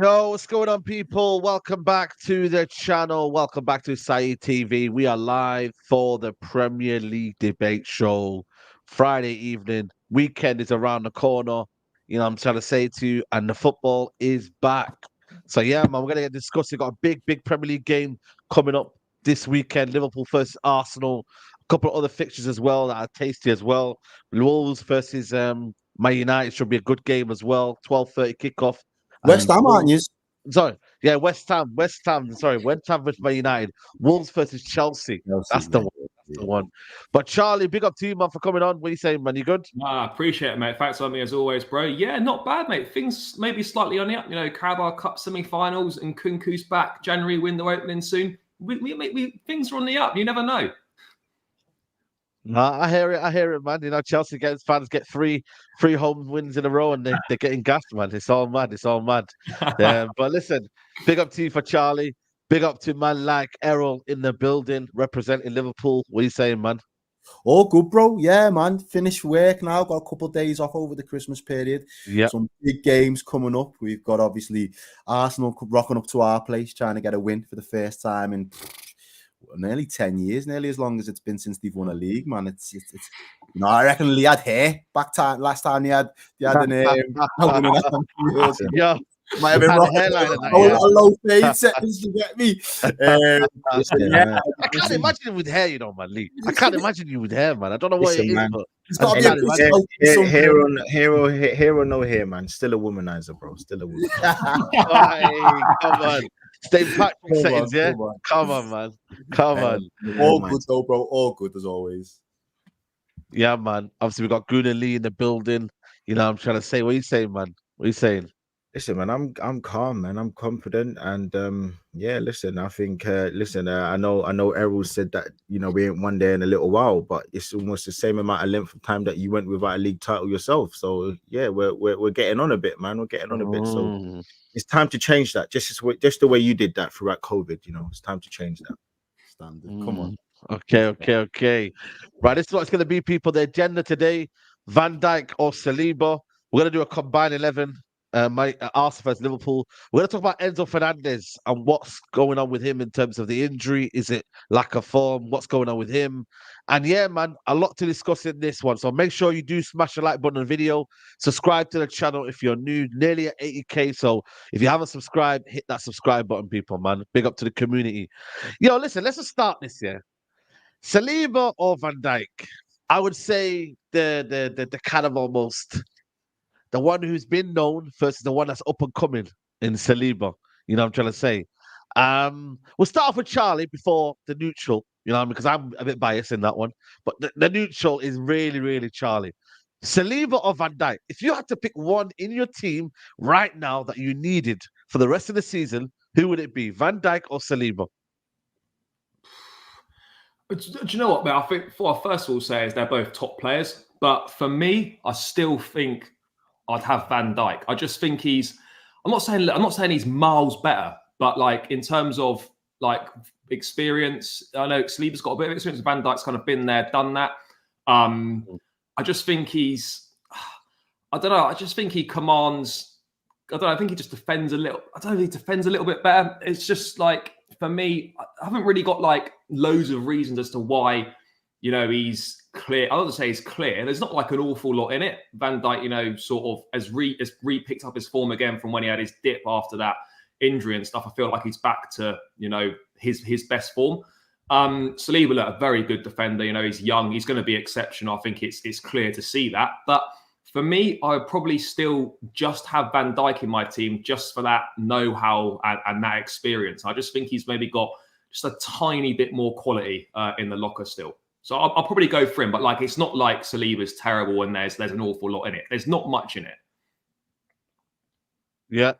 Yo, what's going on, people? Welcome back to the channel. Welcome back to Saeed TV. We are live for the Premier League debate show. Friday evening, weekend is around the corner. You know, I'm trying to say to you, and the football is back. So yeah, man, we're gonna get discussing. Got a big Premier League game coming up this weekend. Liverpool versus Arsenal. A couple of other fixtures as well that are tasty as well. Wolves versus Man United should be a good game as well. 12:30 kickoff. West Ham, aren't you? Sorry, yeah, West Ham. Sorry, West Ham versus Man United. Wolves versus Chelsea. That's the one. That's the one. But Charlie, big up to you, man, for coming on. What are you saying, man? You good? Appreciate it, mate. Thanks for me as always, bro. Yeah, not bad, mate. Things maybe slightly on the up. You know, Carabao Cup semi-finals and Kunku's back. January window opening soon. Things are on the up. You never know. No, I hear it, man. You know, Chelsea fans get three home wins in a row, and they're getting gassed, man. It's all mad. But listen, big up to you for Charlie. Big up to man like Errol in the building, representing Liverpool. What are you saying, man? All good, bro. Yeah, man. Finished work now. Got a couple of days off over the Christmas period. Yeah. Some big games coming up. We've got obviously Arsenal rocking up to our place, trying to get a win for the first time in nearly 10 years, nearly as long as it's been since they've won a league, man. It's you know, I reckon he had hair last time he had an yeah. Might have been a low fade settings to get me. I can't imagine him with hair, you know, man, Lee. I can't imagine you with hair, man. I don't know what it is, man. but it's got to be hair or no hair, man. Still a womanizer, bro. Still a womanizer. Come on. Stay Patrick settings, yeah? Come on, man. Come on. All good, though, bro. All good, as always. Yeah, man. Obviously, we got Gunnar Lee in the building. You know, I'm trying to say, what are you saying, man? What are you saying? Listen, man, I'm calm, man. I'm confident, and yeah. Listen, I think, I know Errol said that, you know, we ain't won there in a little while, but it's almost the same amount of length of time that you went without a league title yourself. So yeah, we're getting on a bit, man. We're getting on a bit. So it's time to change that. Just the way you did that throughout COVID. You know, it's time to change that. Standard. Come on. Okay. Right, this is what it's going to be, people. The agenda today: Van Dijk or Saliba. We're going to do a combined 11. my Arsenal versus Liverpool. We're going to talk about Enzo Fernandez and what's going on with him in terms of the injury. Is it lack of form? What's going on with him? And yeah, man, a lot to discuss in this one. So make sure you do smash the like button on the video. Subscribe to the channel if you're new. Nearly at 80K. So if you haven't subscribed, hit that subscribe button, people, man. Big up to the community. Yo, listen, let's just start this year. Saliba or Van Dijk? I would say the kind of almost the one who's been known versus the one that's up and coming in Saliba. You know what I'm trying to say? We'll start off with Charlie before the neutral, you know, because I'm a bit biased in that one. But the neutral is really, really Charlie. Saliba or Van Dijk? If you had to pick one in your team right now that you needed for the rest of the season, who would it be? Van Dijk or Saliba? Do you know what, mate? I think what I first of all say is they're both top players. But for me, I still think I'd have Van Dijk. I just think I'm not saying he's miles better, but like in terms of like experience, I know Saliba's got a bit of experience. Van Dijk's kind of been there, done that. I just think I don't know. I just think he commands. I don't know. I think he just defends a little. I don't know if he defends a little bit better. It's just like for me, I haven't really got like loads of reasons as to why. You know, he's clear. I don't say he's clear. There's not like an awful lot in it. Van Dijk, you know, sort of has re-picked up his form again from when he had his dip after that injury and stuff. I feel like he's back to, you know, his best form. Saliba, look, a very good defender. You know, he's young. He's going to be exceptional. I think it's clear to see that. But for me, I would probably still just have Van Dijk in my team just for that know-how and that experience. I just think he's maybe got just a tiny bit more quality in the locker still. So I'll probably go for him, but like it's not like Saliba's terrible and there's an awful lot in it. There's not much in it. Yeah.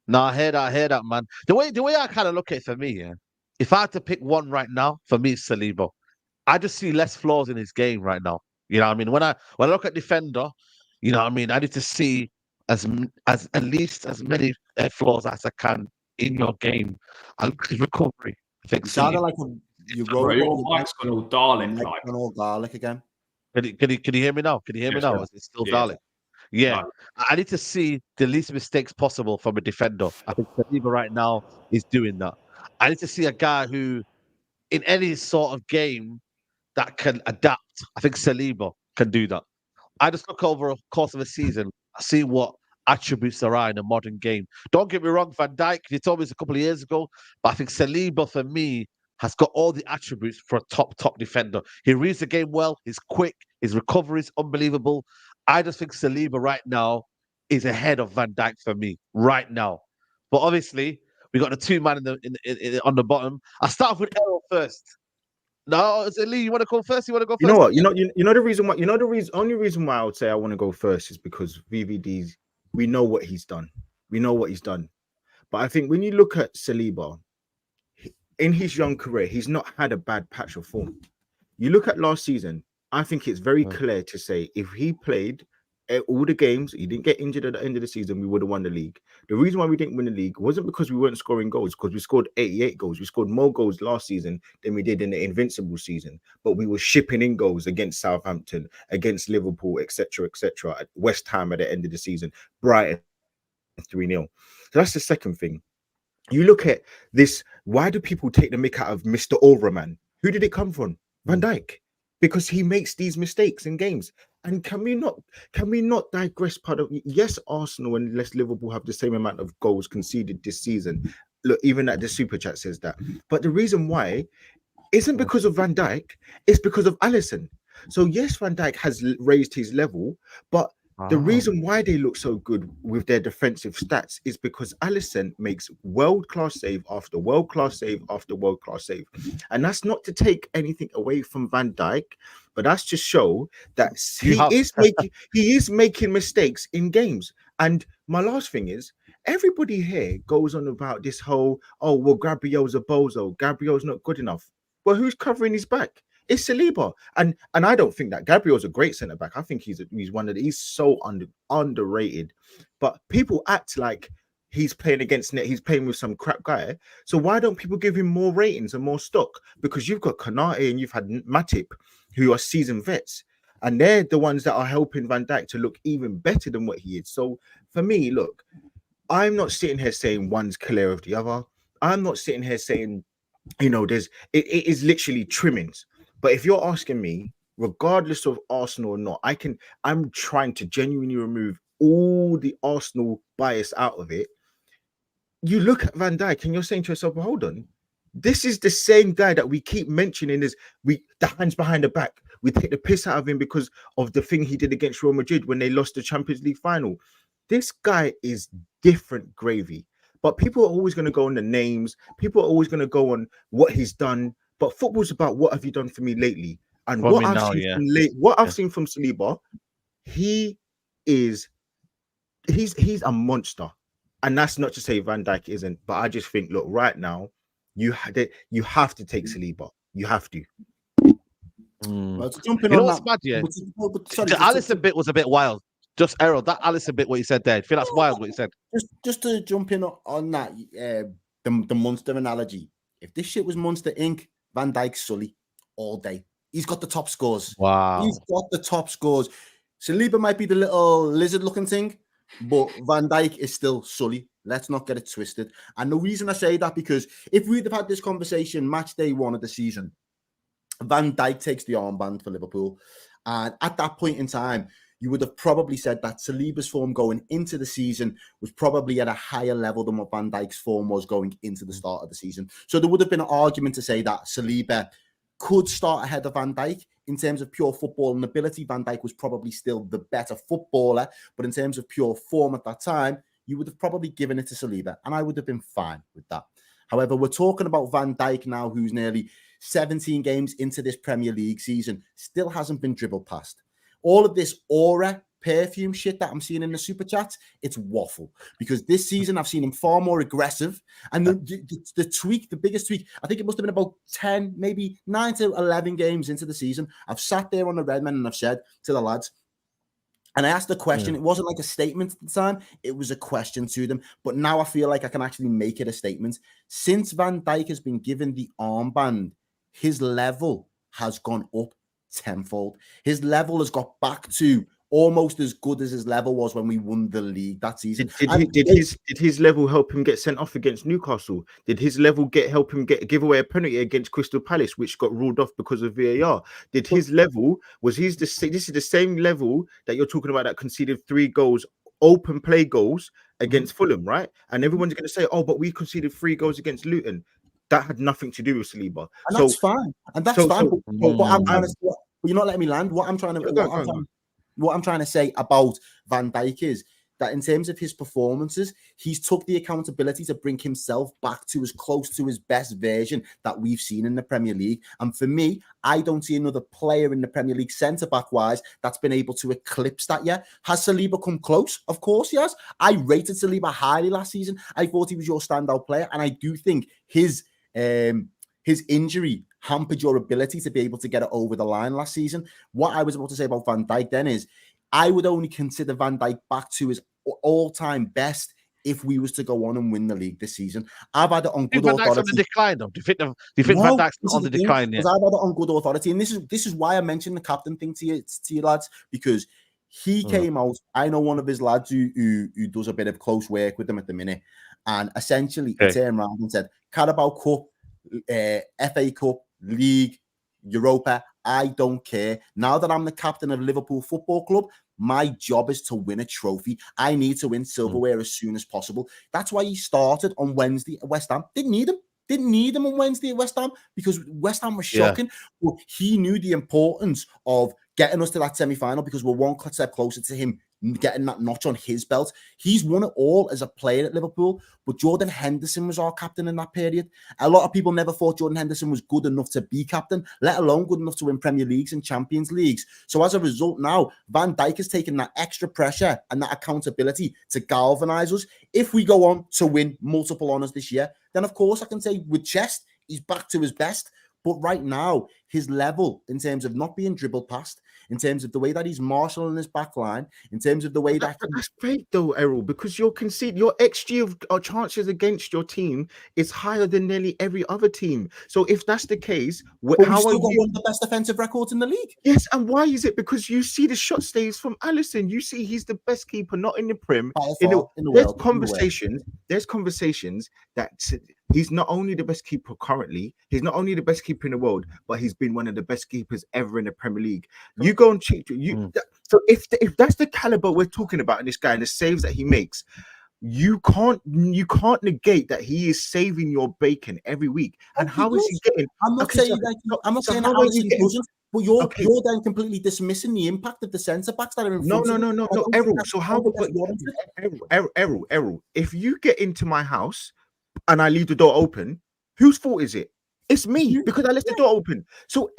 No, I hear that, man. The way I kind of look at it for me, yeah. If I had to pick one right now, for me it's Saliba. I just see less flaws in his game right now. You know what I mean? When I look at defender, you know what I mean, I need to see as at least as many flaws as I can in your game. And his recovery. I think sounded like you wrote your mic's gone all Dalek like. All garlic again. Can you hear me now? Can you hear me now? Is it still Dalek? Yeah. No. I need to see the least mistakes possible from a defender. I think Saliba right now is doing that. I need to see a guy who, in any sort of game, that can adapt. I think Saliba can do that. I just look over the course of a season, I see what attributes there are in a modern game. Don't get me wrong, Van Dijk, you told me this a couple of years ago, but I think Saliba, for me, has got all the attributes for a top defender. He reads the game well, he's quick, his recovery is unbelievable. I just think Saliba right now is ahead of Van Dijk for me, right now. But obviously, we got the two man on the bottom. I'll start off with Errol first. No, is it Lee? You want to go first? You want to go first? You know what? You know the reason why. Only reason why I would say I want to go first is because VVD's. We know what he's done. But I think when you look at Saliba, in his young career, he's not had a bad patch of form. You look at last season. I think it's very clear to say if he played all the games, he didn't get injured at the end of the season, we would have won the league. The reason why we didn't win the league wasn't because we weren't scoring goals, because we scored 88 goals. We scored more goals last season than we did in the Invincible season. But we were shipping in goals against Southampton, against Liverpool, etc., at West Ham at the end of the season, Brighton 3-0. So that's the second thing. You look at this, why do people take the mick out of Mr. Aura, man? Who did it come from? Van Dijk. Because he makes these mistakes in games. And can we not digress part of yes, Arsenal and Liverpool have the same amount of goals conceded this season. Look, even at the super chat says that. But the reason why isn't because of Van Dijk, it's because of Alisson. So yes, Van Dijk has raised his level, but the reason why they look so good with their defensive stats is because Alisson makes world-class save after world-class save after world-class save. And that's not to take anything away from Van Dijk, but that's to show that he is making mistakes in games. And my last thing is, everybody here goes on about this whole, oh, well, Gabriel's a bozo. Gabriel's not good enough. Well, who's covering his back? It's Saliba, and I don't think that Gabriel's a great centre back. I think he's so underrated, but people act like he's playing against net. He's playing with some crap guy. So why don't people give him more ratings and more stock? Because you've got Konate and you've had Matip, who are seasoned vets. And they're the ones that are helping Van Dijk to look even better than what he is. So for me, look, I'm not sitting here saying one's clear of the other. I'm not sitting here saying, it is literally trimmings. But if you're asking me, regardless of Arsenal or not, I'm trying to genuinely remove all the Arsenal bias out of it. You look at Van Dijk and you're saying to yourself, well, hold on, this is the same guy that we keep mentioning the hands behind the back. We take the piss out of him because of the thing he did against Real Madrid when they lost the Champions League final. This guy is different gravy. But people are always going to go on the names. People are always going to go on what he's done. But football's about what have you done for me lately? And what I've seen from Saliba, he's a monster. And that's not to say Van Dijk isn't, but I just think, look, right now, you have to take Saliba. You have to. Well, jumping you know on what's that, mad, yeah? sorry, The Alisson bit was a bit wild. Just Errol, that Alisson bit, what you said there. I feel that's wild what you said. Just to jump in on that, the Munster analogy. If this shit was Munster Inc., Van Dijk Sully all day. He's got the top scores. Wow. He's got the top scores. Saliba might be the little lizard-looking thing, but Van Dijk is still Sully. Let's not get it twisted. And the reason I say that, because if we'd have had this conversation match day 1 of the season, Van Dijk takes the armband for Liverpool. And at that point in time, you would have probably said that Saliba's form going into the season was probably at a higher level than what Van Dijk's form was going into the start of the season. So there would have been an argument to say that Saliba could start ahead of Van Dijk. In terms of pure football and ability, Van Dijk was probably still the better footballer. But in terms of pure form at that time, you would have probably given it to Saliba. And I would have been fine with that. However, we're talking about Van Dijk now, who's nearly 17 games into this Premier League season, still hasn't been dribbled past. All of this aura, perfume shit that I'm seeing in the super chats, it's waffle. Because this season I've seen him far more aggressive. And the tweak, the biggest tweak, I think it must have been about 10, maybe 9 to 11 games into the season. I've sat there on the Redmen and I've said to the lads, and I asked a question. It wasn't like a statement at the time. It was a question to them. But now I feel like I can actually make it a statement. Since Van Dijk has been given the armband, his level has gone up tenfold. His level has got back to almost as good as his level was when we won the league that season. Did his level help him get sent off against Newcastle? Did his level help him give away a penalty against Crystal Palace, which got ruled off because of VAR? Did his level this is the same level that you're talking about that conceded 3 goals, open play goals against Fulham, right? And everyone's going to say, oh, but we conceded 3 goals against Luton. That had nothing to do with Saliba. And that's fine. And that's fine. But I'm trying to, you're not letting me land. What I'm trying to say about Van Dijk is that in terms of his performances, he's took the accountability to bring himself back to as close to his best version that we've seen in the Premier League. And for me, I don't see another player in the Premier League centre-back wise that's been able to eclipse that yet. Has Saliba come close? Of course he has. I rated Saliba highly last season. I thought he was your standout player. And I do think his injury hampered your ability to be able to get it over the line last season. What I was about to say about Van Dijk then is I would only consider Van Dijk back to his all-time best if we was to go on and win the league this season. I've had it on good authority. Van Dijk's on the decline, though? Do you think Van Dijk's on the decline yet? Because I've had it on good authority, and this is why I mentioned the captain thing to you lads, because he came out. I know one of his lads who does a bit of close work with him at the minute, and essentially he turned around and said, Carabao Cup, FA Cup, League, Europa, I don't care. Now that I'm the captain of Liverpool Football Club, my job is to win a trophy. I need to win silverware as soon as possible. That's why he started on Wednesday at West Ham. Didn't need him on Wednesday at West Ham because West Ham was shocking. But he knew the importance of getting us to that semi-final because we're one step closer to him getting that notch on his belt. He's won it all as a player at Liverpool, but Jordan Henderson was our captain in that period. A lot of people never thought Jordan Henderson was good enough to be captain, let alone good enough to win Premier Leagues and Champions Leagues. So as a result now, Van Dijk has taken that extra pressure and that accountability to galvanise us. If we go on to win multiple honours this year, then of course I can say with chest, he's back to his best. But right now, his level in terms of not being dribbled past, in terms of the way that he's marshalling his back line, in terms of the way that that's fake though, Errol, because your XG of chances against your team is higher than nearly every other team. So if that's the case, we've still got one of the best defensive records in the league. Yes, and why is it? Because you see the shot stays from Alisson. You see he's the best keeper, not in the Prem. In the world. There's conversations that he's not only the best keeper currently, he's not only the best keeper in the world, but he's been one of the best keepers ever in the Premier League. You go and check. So if that's the caliber we're talking about in this guy and the saves that he makes, you can't negate that he is saving your bacon every week. And how is he getting? I'm not saying that Alisson doesn't. But you're then completely dismissing the impact of the centre backs that are in front. No, Errol. So Errol, if you get into my house and I leave the door open, whose fault is it? It's me because I left the door open. So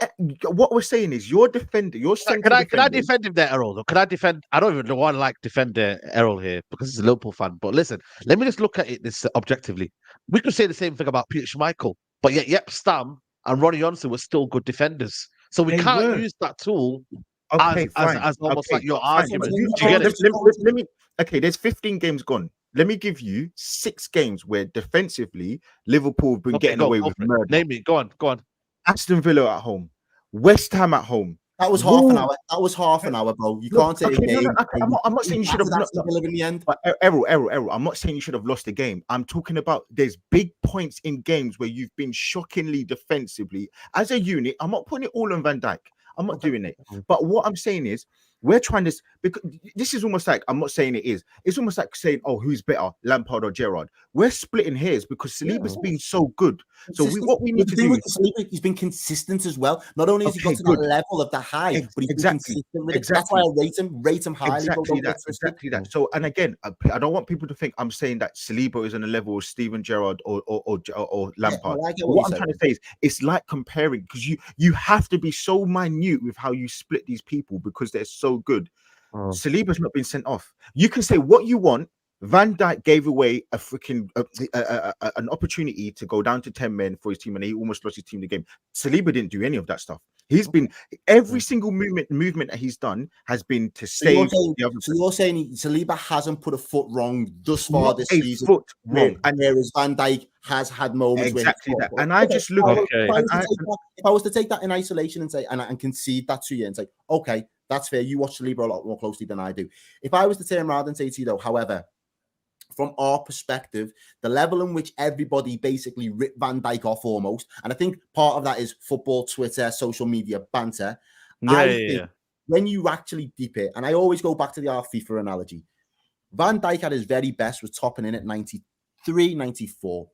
what we're saying is, your defender, your centre. Can I defend him there, Errol? Though? Can I defend? I don't even want to defend Errol here because he's a Liverpool fan. But listen, let me just look at it this objectively. We could say the same thing about Peter Schmeichel, but yet Stam and Ronnie Johnson were still good defenders. So we can't use that tool as almost like your argument. Let me. Okay, there's 15 games gone. Let me give you 6 games where defensively Liverpool have been getting away with murder. Name me. Go on. Aston Villa at home, West Ham at home. That was half an hour. That was half an hour, bro. You can't say I'm not saying you should have lost in the end. But Errol, I'm not saying you should have lost the game. I'm talking about there's big points in games where you've been shockingly defensively as a unit. I'm not putting it all on Van Dijk. I'm not doing it. But what I'm saying is, we're trying this because this is almost like, I'm not saying it is. It's almost like saying, oh, who's better, Lampard or Gerrard? We're splitting hairs because Saliba's been so good. So what we need to do with Saliba, he's been consistent as well. Not only has he got to that level of the high, but he's been consistent with it. That's why I rate him highly. Exactly that. So, and again, I don't want people to think I'm saying that Saliba is on the level of Steven Gerrard or Lampard. What I'm trying to say is, it's like comparing, because you have to be so minute with how you split these people because they're so good. Saliba's not been sent off. You can say what you want. Van Dijk gave away a freaking an opportunity to go down to 10 men for his team, and he almost lost his team the game. Saliba didn't do any of that stuff. He's been every single movement that he's done has been to save. So you're saying Saliba hasn't put a foot wrong thus far this season, wrong, and whereas Van Dijk has had moments exactly that. And I just look. If I was to take that in isolation and say and concede that to you and say, okay, that's fair. You watch Saliba a lot more closely than I do. If I was to turn around and say to you, though, however, from our perspective, the level in which everybody basically ripped Van Dijk off almost, and I think part of that is football, Twitter, social media banter. I think when you actually deep it, and I always go back to the FIFA analogy, Van Dijk at his very best was topping in at 93, 94.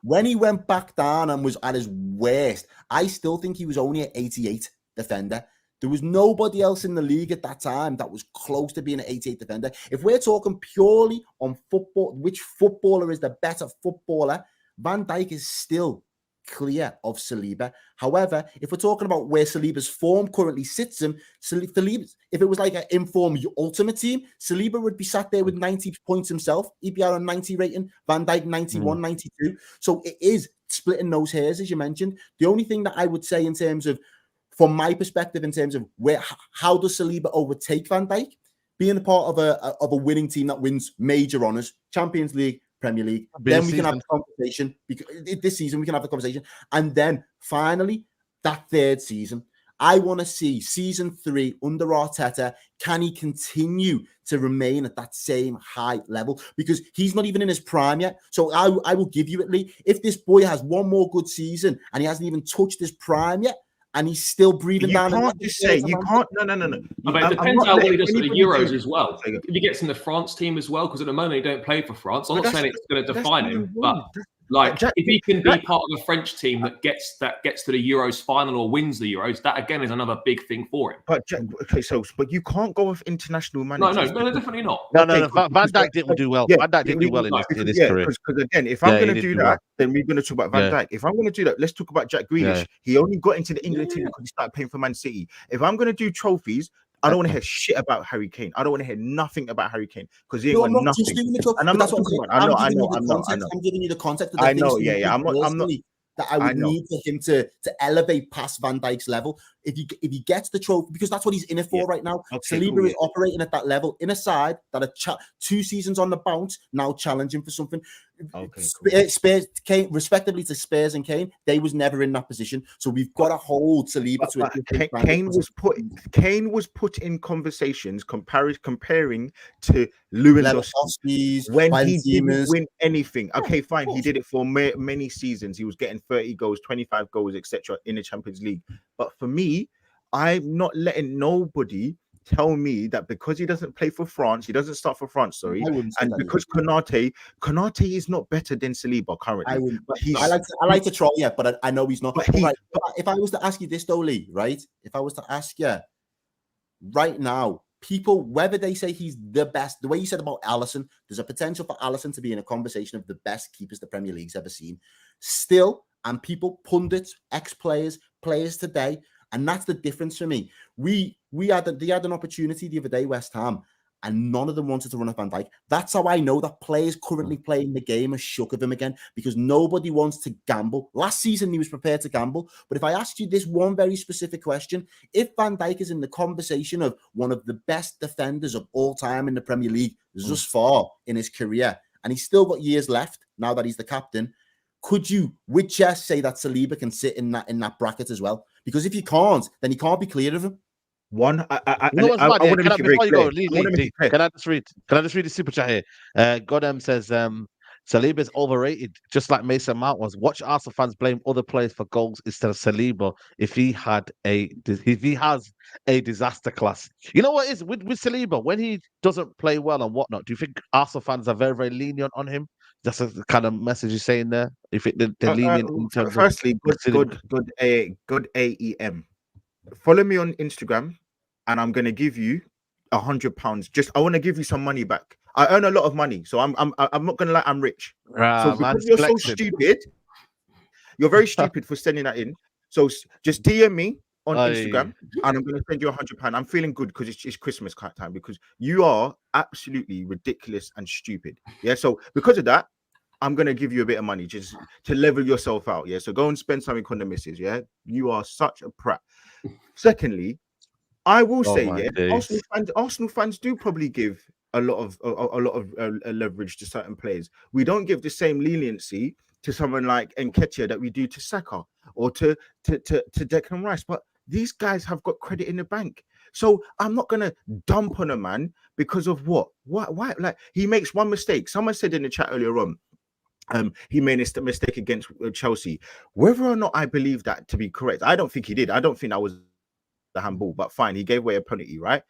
When he went back down and was at his worst, I still think he was only an 88 defender. There was nobody else in the league at that time that was close to being an 88 defender. If we're talking purely on football, which footballer is the better footballer, Van Dijk is still clear of Saliba. However, if we're talking about where Saliba's form currently sits him, Saliba, if it was like an informed ultimate team, Saliba would be sat there with 90 points himself. He'd be out on 90 rating, Van Dijk 91, 92. So it is splitting those hairs, as you mentioned. The only thing that I would say in terms of, from my perspective, in terms of how does Saliba overtake Van Dijk? Being a part of a winning team that wins major honours, Champions League, Premier League, then we can have a conversation. Because this season we can have the conversation, and then finally that third season, I want to see season 3 under Arteta. Can he continue to remain at that same high level? Because he's not even in his prime yet. So I will give you at least, if this boy has one more good season and he hasn't even touched his prime yet, and he's still breathing down. You can't just say, you can't, no. But it depends how well he does for the Euros as well. If he gets in the France team as well, because at the moment he don't play for France. I'm not saying it's going to define him, but like if he can be part of a French team that gets to the Euros final or wins the Euros, that again is another big thing for him. But but you can't go with international managers. No, definitely not. No. Van Dijk didn't do well. Van Dijk didn't do well in his career. Because again, if I'm going to do that, then we're going to talk about Van Dijk. If I'm going to do that, let's talk about Jack Grealish. He only got into the England team because he started playing for Man City. If I'm going to do trophies, I don't want to hear shit about Harry Kane. I don't want to hear nothing about Harry Kane because he ain't got nothing. And I'm not talking about. I know. I'm giving you the context. I know. Yeah. I'm not. that I would need for him to elevate past Van Dijk's level. If he gets the trophy, because that's what he's in it for right now. Okay, Saliba cool, is operating at that level in a side that are 2 seasons on the bounce, now challenging for something. Okay, cool. Spurs, Kane, respectively to Spurs and Kane, they was never in that position. So we've got to hold Saliba to a different Kane was put in conversations comparing to Lewandowski when he didn't win anything. Okay, fine, he did it for many seasons. He was getting 30 goals, 25 goals, etc. in the Champions League. But for me, I'm not letting nobody tell me that because he doesn't play for France, he doesn't start for France, sorry, and because Konate is not better than Saliba currently. I like to troll, yeah, but I know he's not. But if I was to ask you this though, Lee, right? If I was to ask you right now, people, whether they say he's the best, the way you said about Alisson, there's a potential for Alisson to be in a conversation of the best keepers the Premier League's ever seen. Still, and people, pundits, ex-players, players today, and that's the difference for me. They had an opportunity the other day, West Ham, and none of them wanted to run at Van Dijk. That's how I know that players currently playing the game are shook of him again, because nobody wants to gamble. Last season, he was prepared to gamble. But if I asked you this one very specific question, if Van Dijk is in the conversation of one of the best defenders of all time in the Premier League thus far in his career, and he's still got years left now that he's the captain, could you, with chest, say that Saliba can sit in that bracket as well? Because if you can't, then he can't be cleared of him. Before you go, Lee, can I just read the super chat here? Godem says Saliba is overrated, just like Mason Mount was. Watch Arsenal fans blame other players for goals instead of Saliba if he has a disaster class. You know what is with Saliba, when he doesn't play well and whatnot, do you think Arsenal fans are very, very lenient on him? That's the kind of message you're saying there. If they're lenient in terms firstly, good AEM. Follow me on Instagram, and I'm gonna give you £100. I want to give you some money back. I earn a lot of money, so I'm not gonna lie, I'm rich. So because you're so stupid, you're very stupid for sending that in. So just DM me on Instagram, and I'm gonna send you £100. I'm feeling good because it's Christmas time, because you are absolutely ridiculous and stupid. Yeah. So because of that, I'm gonna give you a bit of money just to level yourself out. Yeah. So go and spend something on the missus. Yeah. You are such a prat. Secondly, I will say, Arsenal fans do probably give a lot of leverage to certain players. We don't give the same leniency to someone like Nketiah that we do to Saka or to Declan Rice. But these guys have got credit in the bank. So I'm not gonna dump on a man because of what? Why? Like, he makes one mistake. Someone said in the chat earlier on, he made a mistake against Chelsea. Whether or not I believe that to be correct, I don't think he did. I don't think that was the handball, but fine, he gave away a penalty, right?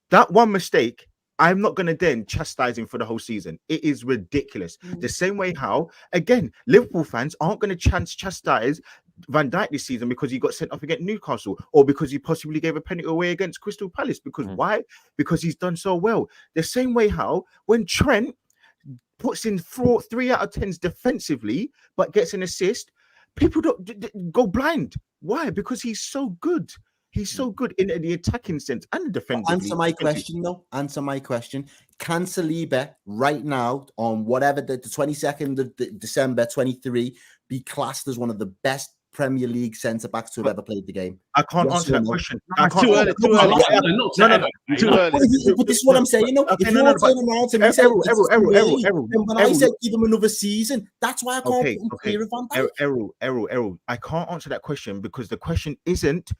That one mistake, I'm not going to then chastise him for the whole season. It is ridiculous. The same way how, again, Liverpool fans aren't going to chastise Van Dijk this season because he got sent off against Newcastle, or because he possibly gave a penalty away against Crystal Palace. Because why? Because he's done so well. The same way how when Trent puts in 3 out of 10s defensively but gets an assist, people don't go blind. Why? Because he's so good. He's so good in the attacking sense and the defensive. Answer my question, though. Answer my question. Can Saliba right now, on whatever the 22nd of December 23, be classed as one of the best Premier League centre backs to have ever played the game? I can't answer that question. Too early. Too early. But this is what I'm saying. No, if you're turning around to me saying, when I said give him another season, that's why I can't put him clear of Van Dijk. Errol, I can't answer that question because the question isn't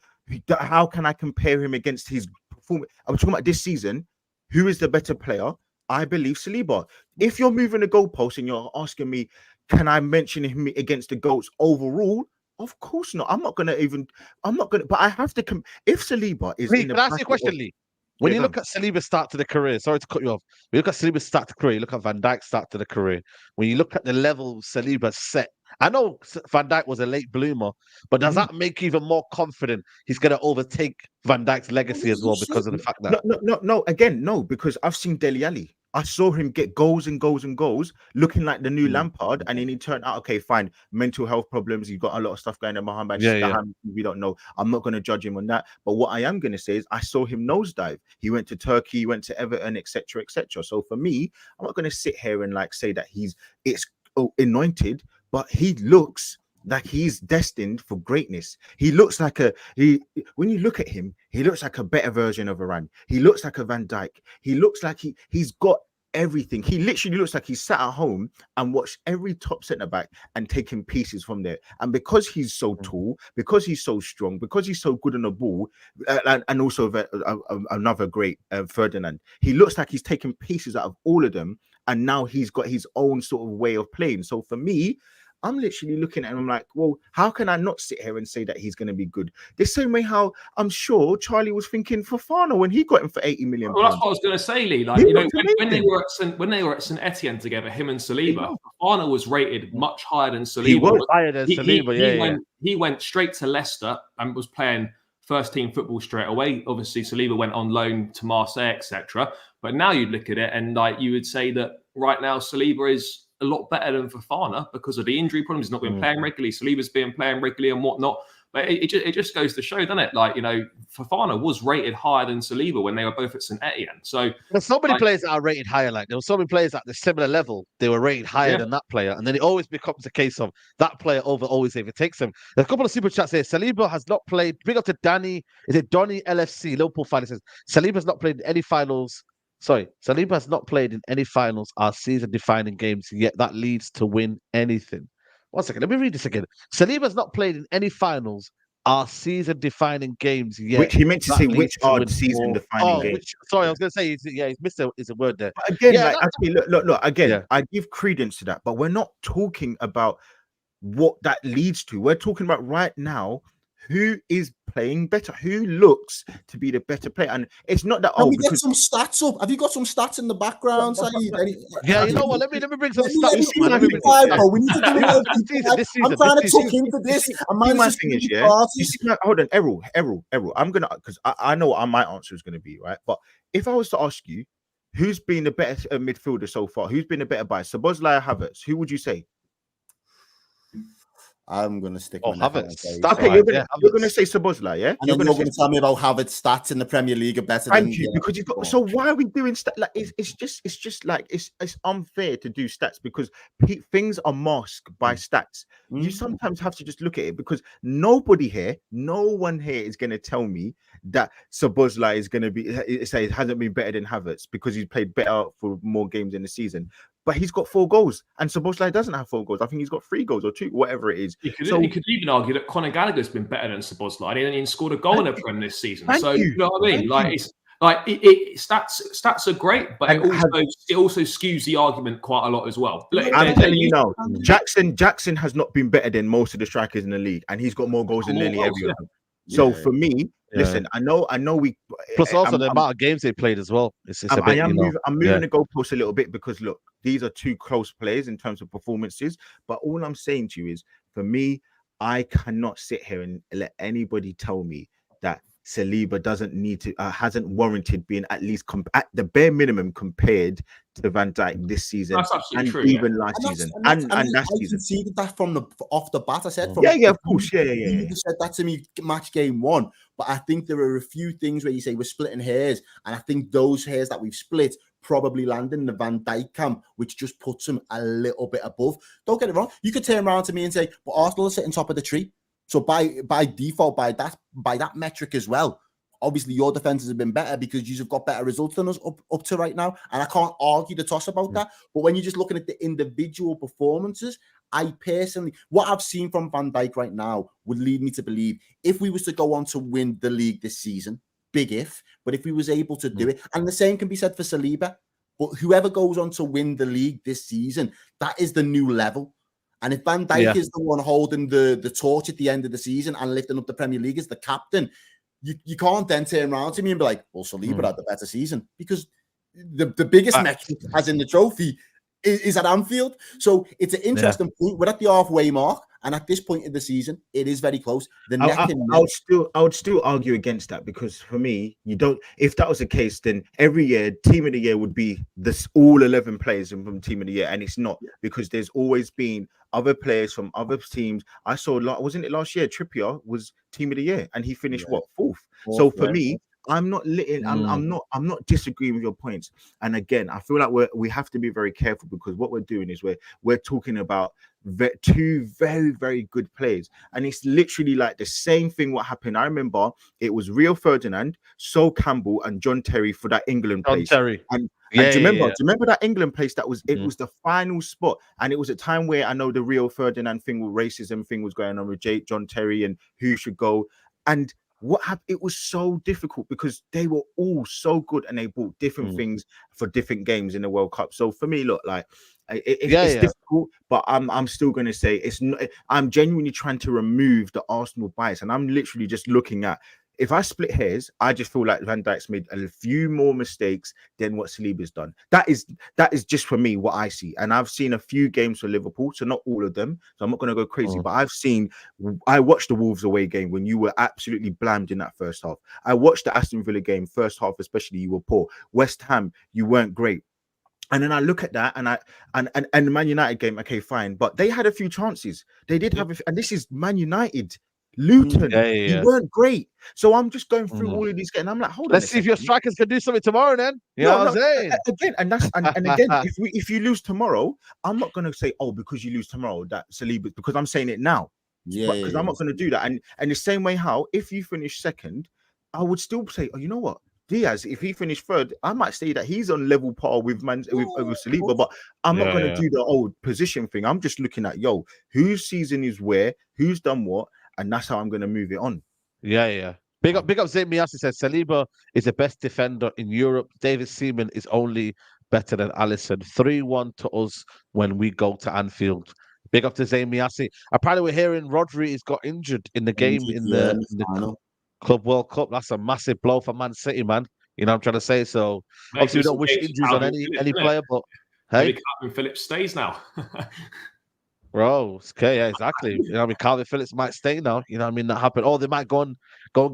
how can I compare him against his performance. I'm talking about this season. Who is the better player? I believe Saliba. If you're moving the goalpost and you're asking me, can I mention him against the GOATs overall? Of course not. I'm not gonna. But I have to. If Saliba is Lee, can I ask you a question, Lee? When you look at Saliba's start to the career, sorry to cut you off. When you look at Saliba's start to the career, you look at Van Dijk's start to the career. When you look at the level Saliba set, I know Van Dijk was a late bloomer, but does that make you even more confident he's going to overtake Van Dijk's legacy as well because of the fact that... No. Again, no, because I've seen Dele Alli. I saw him get goals and goals and goals, looking like the new Lampard, and then he turned out, okay, fine, mental health problems, you've got a lot of stuff going on behind we don't know. I'm not going to judge him on that. But what I am going to say is I saw him nosedive. He went to Turkey, he went to Everton, etc., etc. So for me, I'm not going to sit here and like say that it's anointed, but he looks like he's destined for greatness. He looks like when you look at him, he looks like a better version of Varane. He looks like a Van Dijk. He looks like he's got everything. He literally looks like he sat at home and watched every top centre back and taken pieces from there. And because he's so tall, because he's so strong, because he's so good on the ball, and also another great Ferdinand, he looks like he's taken pieces out of all of them. And now he's got his own sort of way of playing. So for me, I'm literally looking at him. I'm like, well, how can I not sit here and say that he's going to be good? The same way how I'm sure Charlie was thinking Fofana when he got him for 80 million. Well, that's what I was going to say, Lee. Like, when they were at St Etienne together, him and Saliba, Fofana was rated much higher than Saliba. He was higher than Saliba. He went straight to Leicester and was playing first team football straight away. Obviously, Saliba went on loan to Marseille, etc. But now you'd look at it and like you would say that right now Saliba is a lot better than Fofana because of the injury problems. He's not been playing regularly. Saliba's been playing regularly and whatnot. But it just goes to show, doesn't it? Like, Fofana was rated higher than Saliba when they were both at St Etienne. So there's so many players that are rated higher. Like there were so many players at the similar level, they were rated higher than that player. And then it always becomes a case of that player always overtakes him. There's a couple of super chats here. Saliba has not played. Big up to Danny. Is it Donny LFC? Liverpool fan says Saliba's not played in any finals. Sorry, Saliba has not played in any finals or season-defining games yet. That leads to win anything. 1 second, let me read this again. Saliba's not played in any finals or season-defining games yet. Which he meant to say which are season-defining games. Sorry, I was going to say, he's missed a word there. But again, look, again, I give credence to that, but we're not talking about what that leads to. We're talking about right now who is playing better, who looks to be the better player. And it's not that we get some stats up. Have you got some stats in the background, Saeed? Yeah, you know what? Let me bring some stats. We need to do it. I'm trying to talk into this. My thing is, hold on, Errol. I'm gonna, because I know what my answer is gonna be, right? But if I was to ask you, who's been the better midfielder so far? Who's been the better buy? Szoboszlai or Havertz? Who would you say? I'm going to stick with Havertz. Okay, you're going to say Szoboszlai, yeah? And you're going to tell me about Havertz stats in the Premier League are better than you, because you've got. So why are we doing stats? Like it's just like it's unfair to do stats because things are masked by stats. You sometimes have to just look at it because no one here is going to tell me that Szoboszlai is going to be say it hasn't been better than Havertz because he's played better for more games in the season. But he's got 4 goals, and Szoboszlai doesn't have 4 goals. I think he's got 3 goals or 2, whatever it is. You could even argue that Conor Gallagher's been better than Szoboszlai. He only scored a goal in the Prem this season. You know what I mean? Stats are great, but it also skews the argument quite a lot as well. I'm telling you now, Jackson has not been better than most of the strikers in the league, and he's got more goals than nearly every of them. So for me, listen, I know we. Plus, also the amount of games they played as well. I'm moving the goalpost a little bit because look, these are 2 close players in terms of performances. But all I'm saying to you is, for me, I cannot sit here and let anybody tell me that Saliba doesn't need to, hasn't warranted being at least at the bare minimum compared to Van Dijk this season. That's absolutely true. Even last season. And last season. I conceded that from off the bat. I said, of course. You said that to me match game 1. But I think there are a few things where you say we're splitting hairs. And I think those hairs that we've split probably land in the Van Dijk camp, which just puts him a little bit above. Don't get it wrong. You could turn around to me and say, but Arsenal are sitting top of the tree. So by default, by that metric as well, obviously your defenses have been better because you've got better results than us up to right now. And I can't argue the toss about that. But when you're just looking at the individual performances, I personally, what I've seen from Van Dijk right now would lead me to believe if we was to go on to win the league this season, big if, but if we was able to do it, and the same can be said for Saliba, but whoever goes on to win the league this season, that is the new level. And if Van Dijk is the one holding the torch at the end of the season and lifting up the Premier League as the captain, you can't then turn around to me and be like, well, Saliba had the better season, because the biggest metric, as in the trophy, is at Anfield. So it's an interesting point. We're at the halfway mark, and at this point in the season, it is very close. I would still argue against that, because for me, you don't. If that was the case, then every year, Team of the Year would be this all 11 players from Team of the Year, and it's not, because there's always been other players from other teams. I saw, wasn't it last year? Trippier was Team of the Year, and he finished fourth. So for me, I'm not I'm not disagreeing with your points. And again, I feel like we have to be very careful, because what we're doing is we're talking about two very, very good players, and it's literally like the same thing what happened. I remember it was Rio Ferdinand, Sol Campbell, and John Terry for that England John place. Terry. And Yeah, do you remember? yeah. Do you remember that England place? That was it. Was the final spot, and it was a time where I know the Rio Ferdinand thing with racism thing was going on with John Terry and who should go. And what happened? It was so difficult because they were all so good, and they bought different things for different games in the World Cup. So for me, look, like it's difficult, but I'm still going to say it's not. I'm genuinely trying to remove the Arsenal bias, and I'm literally just looking at. If I split hairs, I just feel like Van Dijk's made a few more mistakes than what Saliba's done. That is just for me what I see. And I've seen a few games for Liverpool, so not all of them. So I'm not going to go crazy, but I watched the Wolves away game when you were absolutely blamed in that first half. I watched the Aston Villa game, first half especially, you were poor. West Ham, you weren't great. And then I look at that, and the Man United game, okay, fine, but they had a few chances. They did have, and this is Man United. Luton, you weren't great. So I'm just going through all of these games, and I'm like, hold on. Let's see if your strikers can do something tomorrow then. You know what I'm saying? Again, and again, if you lose tomorrow, I'm not going to say, oh, because you lose tomorrow, that Saliba, because I'm saying it now. Yeah. Because I'm not going to do that. And the same way how, if you finish second, I would still say, oh, you know what? Diaz, if he finished third, I might say that he's on level par with Saliba, but I'm not going to do the old position thing. I'm just looking at, whose season is where, who's done what, and that's how I'm going to move it on. Yeah. Big up Zayn Miyasi says Saliba is the best defender in Europe. David Seaman is only better than Alisson. 3-1 to us when we go to Anfield. Big up to Zayn Miyasi. Apparently we're hearing Rodri has got injured in the game in the Club World Cup. That's a massive blow for Man City, man. You know what I'm trying to say? So obviously we don't wish injuries on any player, but hey, Calvin Phillips stays now. Bro, okay, yeah, exactly. You know, I mean, Calvin Phillips might stay now. You know, what I mean, that happened. Or they might go and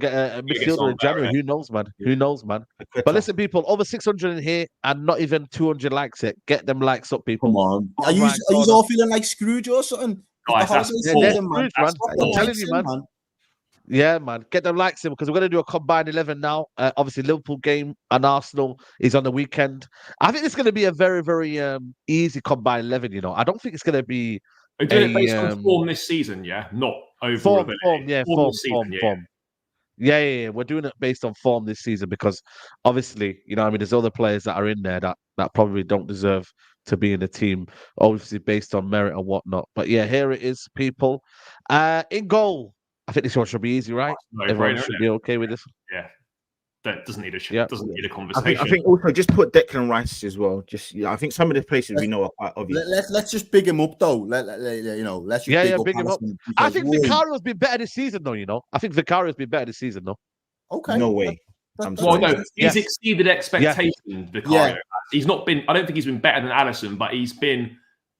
get a midfielder in January. Who knows, man? Who knows, man? But listen, people, over 600 in here and not even 200 likes yet. Get them likes up, people. Come on, are you all feeling like Scrooge or something? Scrooge, man. I'm telling you, man. Yeah, man. Get them likes in, because we're going to do a combined 11 now. Obviously, Liverpool game and Arsenal is on the weekend. I think it's going to be a very, very easy combined 11. You know, I don't think it's going to be. We're doing it based on form this season, yeah, not overall form. Yeah. We're doing it based on form this season, because obviously, you know, I mean, there's other players that are in there that probably don't deserve to be in the team, obviously based on merit and whatnot. But yeah, here it is, people. In goal, I think this one should be easy, right? Everyone should be okay with this. Yeah. That doesn't need a conversation. I think also just put Declan Rice as well. I think some of the places we know are quite obvious. Let's just big him up though. Let's just big him up. I think Vicario's been better this season though. You know, I think Vicario's been better this season though. Okay, no way. He's exceeded expectations. Vicario, he's not been. I don't think he's been better than Alisson, but he's been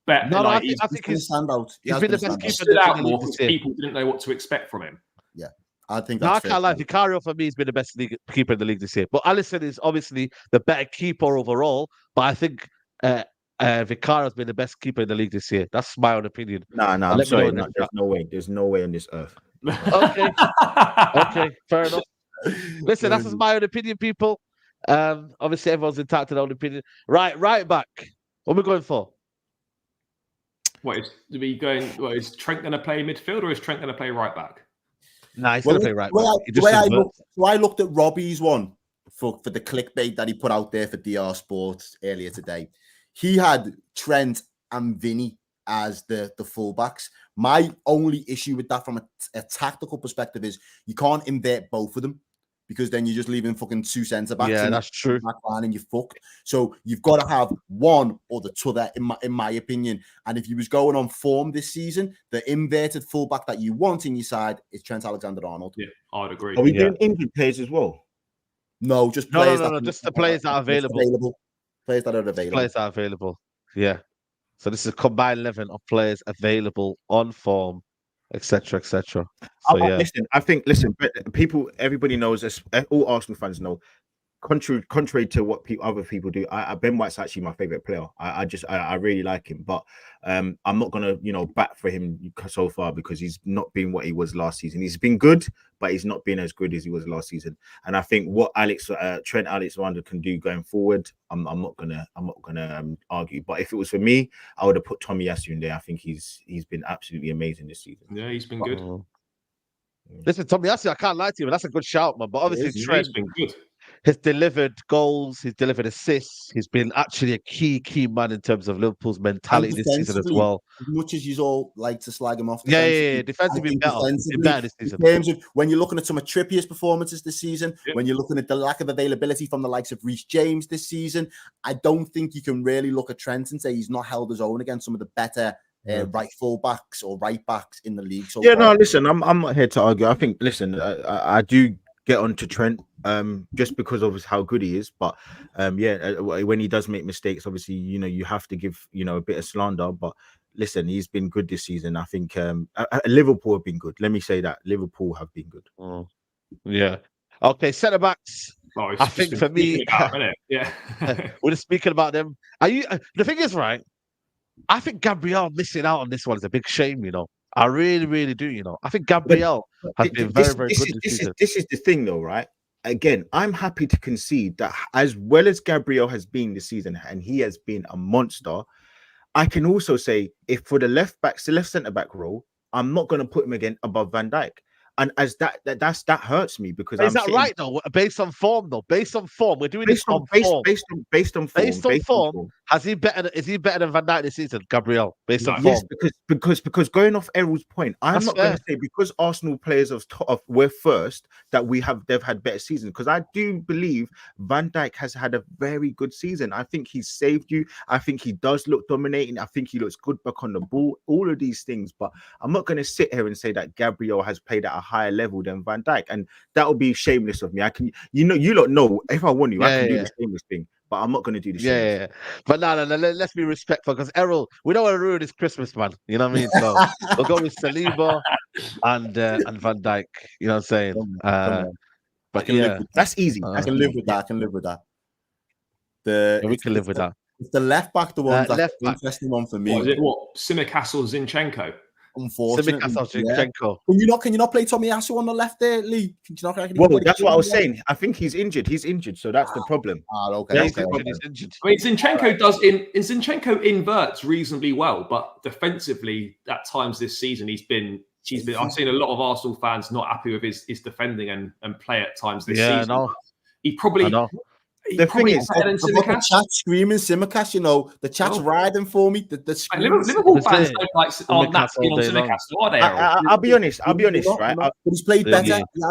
better. No, I think he's stand out. He's been the best keeper. Stood out more because people didn't know what to expect from him. Yeah. I think that's I can't lie. Vicario for me has been the best keeper in the league this year. But Alisson is obviously the better keeper overall. But I think Vicario has been the best keeper in the league this year. That's my own opinion. No, I'm sorry. There's no way. There's no way on this earth. Okay, fair enough. Listen, that's just my own opinion, people. Obviously, everyone's entitled to their own opinion. Right back. What are we going for? Is Trent going to play midfield, or is Trent going to play right back? Nah, he's going to play right back. I looked at Robbie's one for the clickbait that he put out there for DR Sports earlier today. He had Trent and Vinny as the fullbacks. My only issue with that from a tactical perspective is you can't invert both of them, because then you're just leaving fucking two centre backs. Yeah, that's true. Back line and you're fucked. So you've got to have one or the other, in my opinion. And if you was going on form this season, the inverted fullback that you want in your side is Trent Alexander-Arnold. Yeah, I'd agree. Are we doing injured players as well? No, just players. No, just the players that are available. Players that are available. Players that are available. Yeah. So this is a combined 11 of players available on form, etc., etc. So Listen, people, everybody knows this. All Arsenal fans know contrary to what other people do, Ben White's actually my favorite player. I really like him, but I'm not gonna bat for him so far because he's not been what he was last season. He's been good, but he's not been as good as he was last season. And I think what Trent Alexander can do going forward, I'm not gonna argue. But if it was for me, I would have put Tomiyasu in there. I think he's been absolutely amazing this season. Yeah, he's been good. Listen, Tomiyasu, I can't lie to you, but that's a good shout, man. But obviously, Trent He's been good. has delivered goals, he's delivered assists, he's been actually a key man in terms of Liverpool's mentality this season as well. As much as you all like to slag him off, defensively better this season. In terms of when you're looking at some of Trippier's performances this season, when you're looking at the lack of availability from the likes of Reece James this season, I don't think you can really look at Trent and say he's not held his own against some of the better right full backs or right backs in the league. So no, listen, I'm not here to argue. I think, listen, I do get on to Trent just because of how good he is, but when he does make mistakes, obviously you have to give a bit of slander. But listen, he's been good this season. I think Liverpool have been good. Let me say that Liverpool have been good. Yeah. Okay, centre backs. I think for me, we're just speaking about them. The thing is, right? I think Gabriel missing out on this one is a big shame. I really do. I think Gabriel has been very good this season. This is the thing, though, right? Again, I'm happy to concede that as well as Gabriel has been this season, and he has been a monster, I can also say if for the left centre back role, I'm not going to put him again above Van Dijk. And as that hurts me because is that right though? Based on form, we're doing this on form. Based on form. Is he better than Van Dijk this season, Gabriel? Based on form. Yes, because going off Errol's point, I'm not going to say because Arsenal players were first that they've had better seasons. Because I do believe Van Dijk has had a very good season. I think he's saved you. I think he does look dominating. I think he looks good back on the ball. All of these things, but I'm not going to sit here and say that Gabriel has played at a higher level than Van Dijk, and that would be shameless of me. I can, you lot know if I want you, I can do the shameless thing, but I'm not going to do the shameless. But no, let's be respectful because Errol, we don't want to ruin his Christmas, man. You know what I mean? So we'll go with Saliba and Van Dijk. You know what I'm saying? But that's easy. I can live with that. We can live with that. The left back, the one that's the interesting one for me. What is it? Tsimikas or Zinchenko? Unfortunately, Zinchenko. Can you not play Tomiyasu on the left there, Lee? Well, that's what I was saying. I think he's injured. So that's the problem. Okay. He's injured. I mean, Zinchenko Zinchenko inverts reasonably well, but defensively, at times this season, he's been. I've seen a lot of Arsenal fans not happy with his defending and play at times this season. No. He probably. The thing is, the chat screaming Tsimikas, the chat's riding for me. Liverpool fans aren't that keen on Tsimikas, are they? I'll be honest, right? But he's played better. He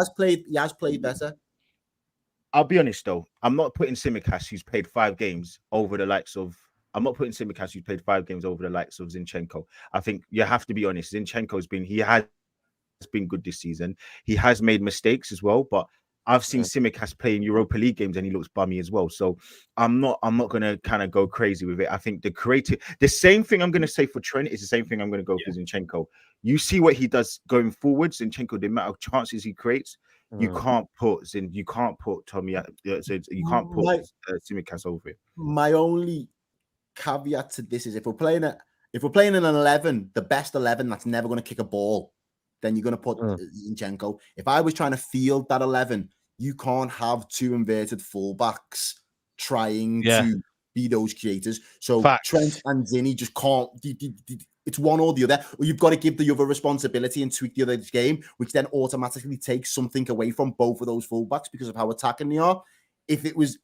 has played better. I'll be honest though. I'm not putting Tsimikas, who's played 5 games, over the likes of. I'm not putting Tsimikas, who's played 5 games, over the likes of Zinchenko. I think you have to be honest. He has been good this season. He has made mistakes as well, but I've seen Tsimikas play in Europa League games and he looks bummy as well. So I'm not going to kind of go crazy with it. I think the same thing I'm going to say for Trent is the same thing I'm going to go for Zinchenko. You see what he does going forward, Zinchenko, the amount of chances he creates. You can't put Tommy, you can't put Tsimikas over it. My only caveat to this is if we're playing in an 11, the best 11 that's never going to kick a ball, then you're going to put Zinchenko. If I was trying to field that 11, you can't have 2 inverted fullbacks trying to be those creators. So Trent and Zinny just can't. It's one or the other. Or you've got to give the other responsibility and tweak the other's game, which then automatically takes something away from both of those fullbacks because of how attacking they are. If it was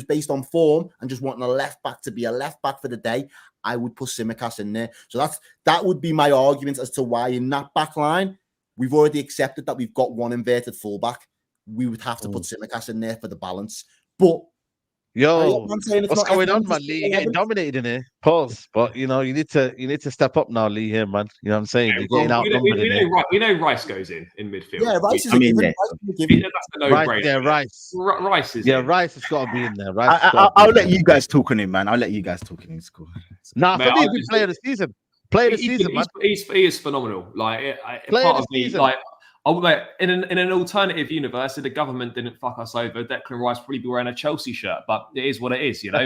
based on form and just wanting a left back to be a left back for the day, I would put Tsimikas in there. So that would be my argument as to why in that back line, we've already accepted that we've got 1 inverted fullback. We would have to put Tsimikas in there for the balance. But what's going on, man? Lee, you're getting dominated in here. Pause. But you need to step up now, Lee. Here, man. You know what I'm saying? You're getting outnumbered in here. We know Rice goes in midfield. Yeah, Rice is. That's a no-brainer. Rice. Rice is. Yeah, Rice has got to be in there. I'll let you guys talk on him, man. I'll let you guys talk in his school. Nah, for me, he's player of the season. Player of the season, man. He is phenomenal. Like part of me, like Oh, mate, in an alternative universe, if the government didn't fuck us over, Declan Rice probably be wearing a Chelsea shirt. But it is what it is, you know.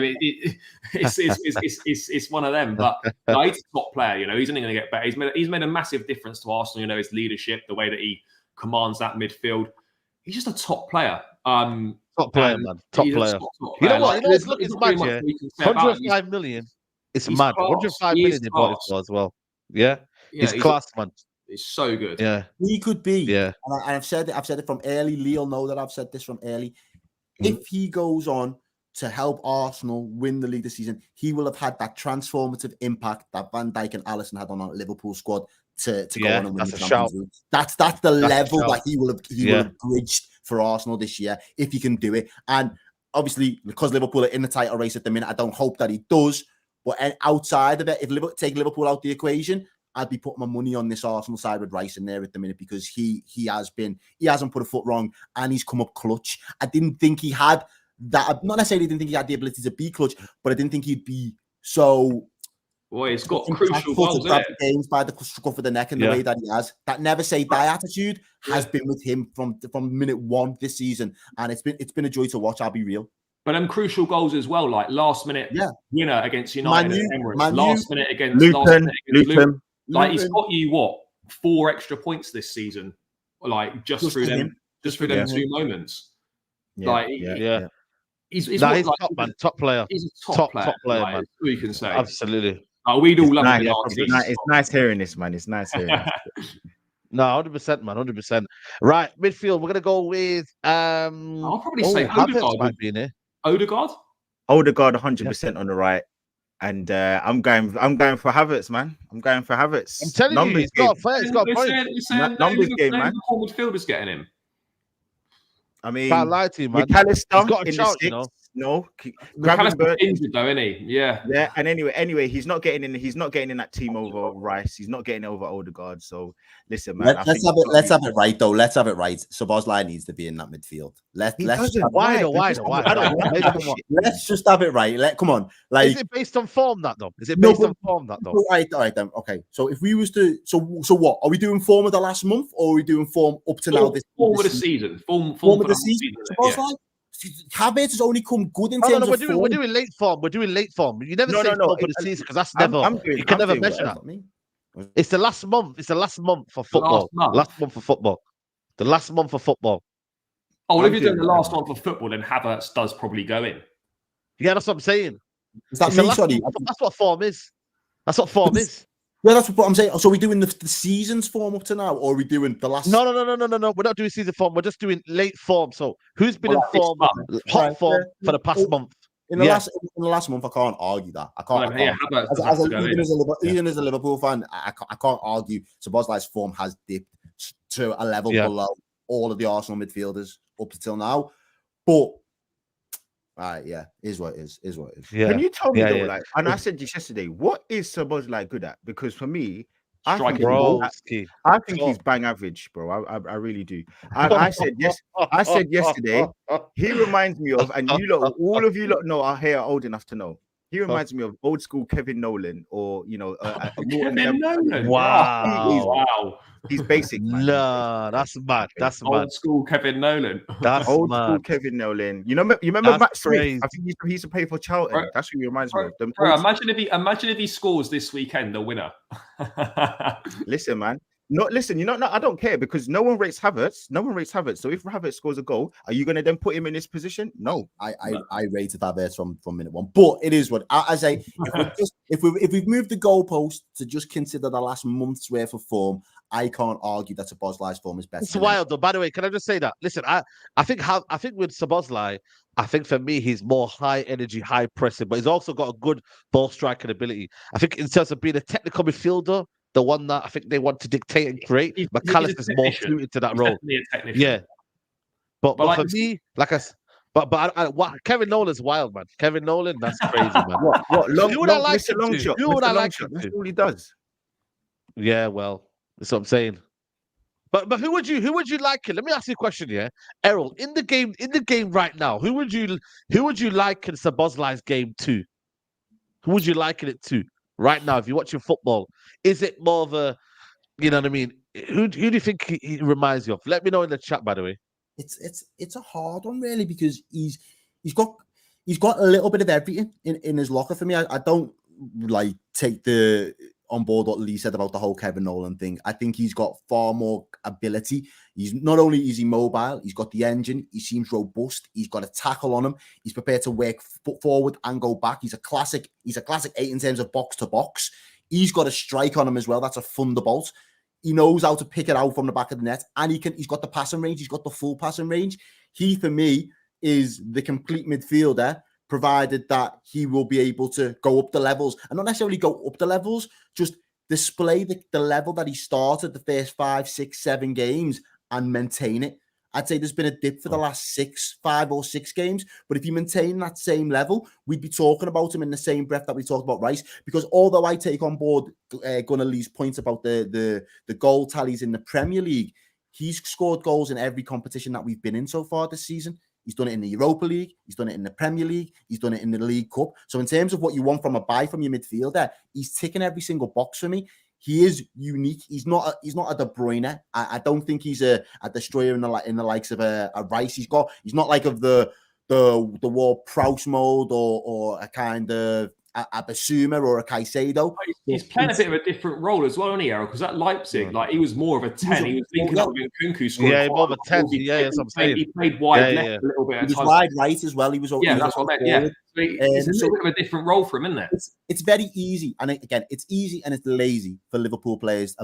It's one of them. But no, he's a top player, you know. He's only going to get better. He's made a massive difference to Arsenal. You know, his leadership, the way that he commands that midfield. He's just a top player. Top player, man. Top player. Top You know player. what? Like, It's mad, yeah. 105 million. It's He's mad. class. 105 He million is they bought it class. for as well. Yeah. Yeah, He's class, man. It's so good. Yeah. He could be. Yeah. And I've said it from early. Lee'll know that I've said this from early. If he goes on to help Arsenal win the league this season, he will have had that transformative impact that Van Dijk and Alisson had on that Liverpool squad to go on and win the Champions League. That's the level that he will have bridged for Arsenal this year if he can do it. And obviously, because Liverpool are in the title race at the minute, I don't hope that he does. But outside of it, if take Liverpool out the equation, I'd be putting my money on this Arsenal side with Rice in there at the minute because he hasn't put a foot wrong and he's come up clutch. I didn't think he had that. Not necessarily didn't think he had the ability to be clutch, but I didn't think he'd be so. Boy, he's got crucial goals, isn't it? Games by the scruff of the neck and the way that he has. That never say die attitude has been with him from minute one this season, and it's been a joy to watch. I'll be real. But crucial goals as well, like last minute winner against United at Emirates, last minute against Luton. Like he's got you 4 extra points this season, like just through them 2 moments. He's he's top man, top player. He's a top player, like, man. We can say absolutely. We'd all love it. It's nice hearing this, man. It's nice hearing. No, 100%, man, 100%. Right, midfield. We're gonna go with. I'll probably say Odegaard might be in here. Odegaard, 100% on the right. And I'm going for Havertz, man. I'm going for Havertz. I'm telling you, he's got a point. Numbers game, man. Liverpool midfielders getting him. I mean, can't lie to you, man. McAllister he's got a chance, you know. No, McAllister's injured though, isn't he? Yeah. Yeah. And anyway, he's not getting in. He's not getting in that team over Rice. He's not getting over Odegaard. So listen, man. Let's have it right though. Let's have it right. Szoboszlai needs to be in that midfield. Why? Let's just have it right. Come on. Like, is it based on form that though? Right then. Okay. So if we was to, so what are we doing? Form of the last month, or are we doing form up to now? Form of the season. Form of the season. Havertz has only come good in terms of form. We're doing late form. We're doing late form. You never say form of the season because that's never. You can never measure that. It's the last month. It's the last month for football. Last month for football. The last month for football. Oh, well, if you're doing the last month for football, then Havertz does probably go in. Yeah, that's what I'm saying. Is that me? Sorry, that's what form is. That's what form is. Yeah, that's what I'm saying. So are we doing the season's form up to now, or are we doing the last? No. We're not doing season form. We're just doing late form. So who's been in form, hot form for the past month? In the last month, I can't argue that. I can't. Even as a Liverpool fan, I can't argue. Szoboszlai's form has dipped to a level below all of the Arsenal midfielders up until now. But is what it is. Yeah. Can you tell me though, like, and I said this yesterday, what is Szoboszlai good at? Because for me, I think he's bang average, bro. I really do. And I said yesterday, he reminds me of, and all of you lot know, our hair old enough to know. He reminds me of old school Kevin Nolan, or Kevin Nolan. Wow. He's basic. Man. No, that's mad. That's old school Kevin Nolan. That's old mad. School Kevin Nolan. You remember Matt Smith? I think he used to play for Charlton. Bro, that's who he reminds me of. Bro, imagine if he scores this weekend, the winner. Listen, man. I don't care because no one rates Havertz. So if Havertz scores a goal, are you going to then put him in this position? No. I rated Havertz from minute one. But it is what I say. If we've moved the goalpost to just consider the last month's worth of form, I can't argue that Szoboszlai's form is better. It's wild though. By the way, can I just say that? Listen, I think with Szoboszlai, I think for me he's more high energy, high pressing, but he's also got a good ball striking ability. I think in terms of being a technical midfielder, the one that I think they want to dictate and create, McAllister's more suited to that role. Yeah, but like, for me, like Kevin Nolan's wild, man. Kevin Nolan, that's crazy, man. Who would I like to? Who would I like to? That's all he does. Yeah, well, that's what I'm saying. But who would you like it? Let me ask you a question, yeah, Errol. In the game right now, who would you liken Szoboszlai's game to? Who would you liken it to right now? If you're watching football, is it more of a You know what I mean? Who do you think he reminds you of? Let me know in the chat, by the way. It's a hard one, really, because he's got a little bit of everything in his locker for me. I don't like take on board what Lee said about the whole Kevin Nolan thing. I think he's got far more ability. He's not only is he mobile, he's got the engine. He seems robust. He's got a tackle on him. He's prepared to work forward and go back. He's a classic 8 in terms of box to box. He's got a strike on him as well. That's a thunderbolt. He knows how to pick it out from the back of the net, and he's got the passing range. He's got the full passing range. He, for me, is the complete midfielder, provided that he will be able to go up the levels, and not necessarily go up the levels, just display the level that he started the first 5, 6, 7 games and maintain it. I'd say there's been a dip for the last 5 or 6 games, but if you maintain that same level, we'd be talking about him in the same breath that we talked about Rice. Because although I take on board Gunnar Lee's points about the goal tallies in the Premier League, he's scored goals in every competition that we've been in so far this season. He's done it in the Europa League. He's done it in the Premier League. He's done it in the League Cup. So in terms of what you want from a buy from your midfielder, he's ticking every single box for me. He is unique. He's not a De Bruyne. I don't think he's a destroyer in the likes of a Rice. He's not like of the Ward Prowse mode or a kind of a Basuma or a Caicedo. He's playing a bit of a different role as well, isn't he, Errol? Because at Leipzig, like he was more of a 10. He was linking up with Nkunku scoring. Yeah, more of a 10. Yeah, that's what I'm saying. He played wide left a little bit. He was wide right as well. He was that's what I meant. Yeah, so it's a little bit of a different role for him, isn't it? It's very easy, and again, it's easy and it's lazy for Liverpool players.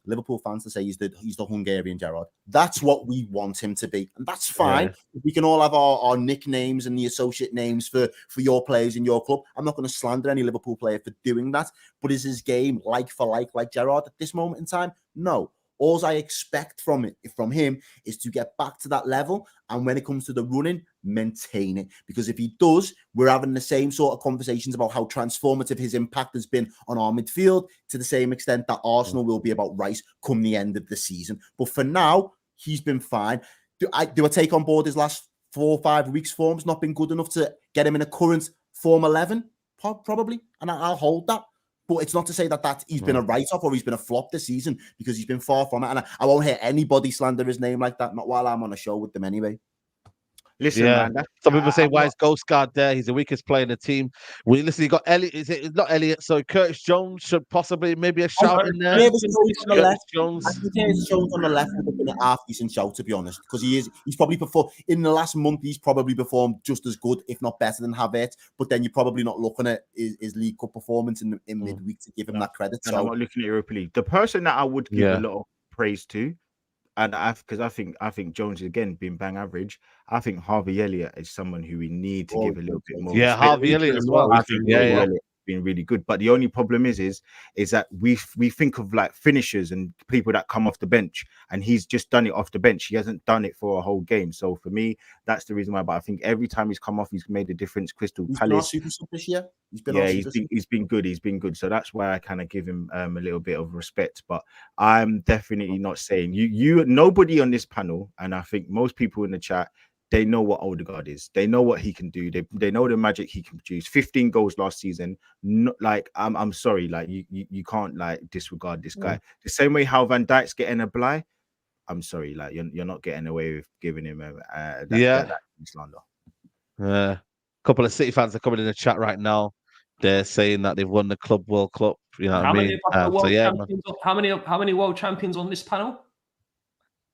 Liverpool fans to say he's the Hungarian Gerrard. That's what we want him to be, and that's fine. Yeah. We can all have our nicknames and the associate names for your players in your club. I'm not going to slander any Liverpool player for doing that, but is his game like for like Gerrard at this moment in time? No. All I expect from him is to get back to that level, and when it comes to the running, maintain it. Because if he does, we're having the same sort of conversations about how transformative his impact has been on our midfield, to the same extent that Arsenal will be about Rice come the end of the season. But for now, he's been fine. Do I take on board his last 4 or 5 weeks' form's not been good enough to get him in a current form 11? Probably, and I'll hold that. But it's not to say that he's been a write-off or he's been a flop this season, because he's been far from it. And I won't hear anybody slander his name like that, not while I'm on a show with them anyway. Listen, man. Some people say, why is Ghost Guard there? He's the weakest player in the team. Well, listen, you got Elliot. Is it not Elliot? So Curtis Jones should possibly maybe a shout in there. Curtis Jones on the left would have been a half-decent shout, to be honest, because he's probably performed in the last month. He's probably performed just as good, if not better, than Havertz. But then you're probably not looking at his League Cup performance in midweek to give him that credit. So I'm not looking at Europa League. The person that I would give a lot of praise to, and because I think Jones is again been bang average. I think Harvey Elliott is someone who we need to give a little bit more. Yeah, Harvey Elliott as well. I think Elliott been really good. But the only problem is that we think of like finishers and people that come off the bench, and he's just done it off the bench. He hasn't done it for a whole game. So for me, that's the reason why. But I think every time he's come off, he's made a difference. Crystal Palace. He's been good. He's been good. So that's why I kind of give him a little bit of respect. But I'm definitely not saying nobody on this panel, and I think most people in the chat, they know what Odegaard is. They know what he can do. They know the magic he can produce. 15 goals last season. I'm sorry, like you can't like disregard this guy. The same way how Van Dijk's getting a bly. I'm sorry, like you're not getting away with giving him that slander. A couple of City fans are coming in the chat right now. They're saying that they've won the Club World Cup. You know what I mean? How many world champions on this panel?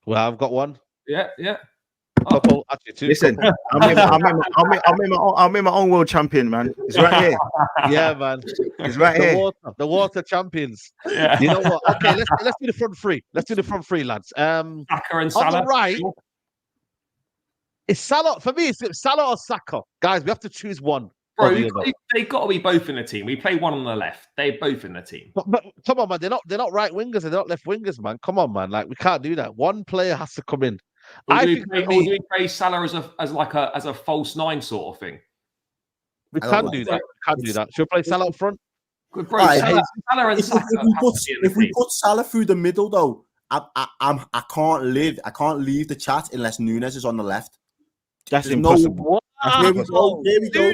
Well, I've got one. Yeah. Couple, actually two. Listen, I'm in my own world champion, man. It's right here. Yeah, man. It's right here. The water champions. Yeah. You know what? Okay, let's do the front three. Let's do the front three, lads. Saka and Salah. On the right, it's Salah. For me, it's Salah or Saka. Guys, we have to choose one. Bro, they've got to be both in the team. We play one on the left. They're both in the team. But come on, man. They're not right wingers. They're not left wingers, man. Come on, man. Like, we can't do that. One player has to come in. Do we play Salah as a false 9 sort of thing? We can do that. Should we play Salah up front? Good, bro. Salah and Saka. If we put Salah through the middle, though, I can't leave the chat unless Nunes is on the left. That's impossible. Here we go.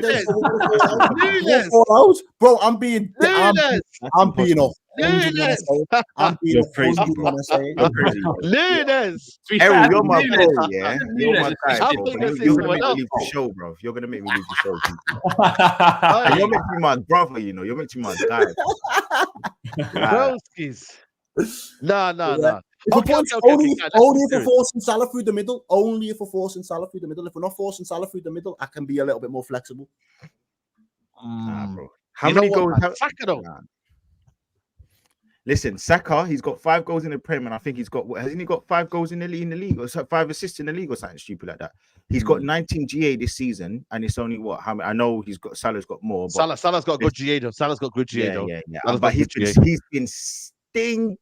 Nunes. Bro, I'm being 100 when I say it. I'm being You're crazy, 100 bro. when I say it. You're crazy. Nunes. To be Errol, fair, you're my Nunes- bro, yeah. You're Nunes my is guy, fisted, I'm bro. gonna say You're someone gonna make me else. leave the show, bro. You're gonna make me leave the show. Oi, You're meant to be my brother, you know. You're meant to be my guy. Broskies. No. If we're Okay, punch- okay, only, guys, let's only be if we're serious. forcing Salah through the middle. Only if we're forcing Salah through the middle. If we're not forcing Salah through the middle, I can be a little bit more flexible. Nah, Mm. bro. How You know many what, goals? man? Saka though. Nah. Listen, Saka, he's got 5 goals in the Prem, and I think he's got, hasn't he got 5 goals in the league, or 5 assists in the league, or something stupid like that? He's got 19 GA this season, and it's only what? How many? I know Salah's got more, but Salah's got good GA though. Salah's got good GA though. yeah. Salah's But got he's good GA. been stinky.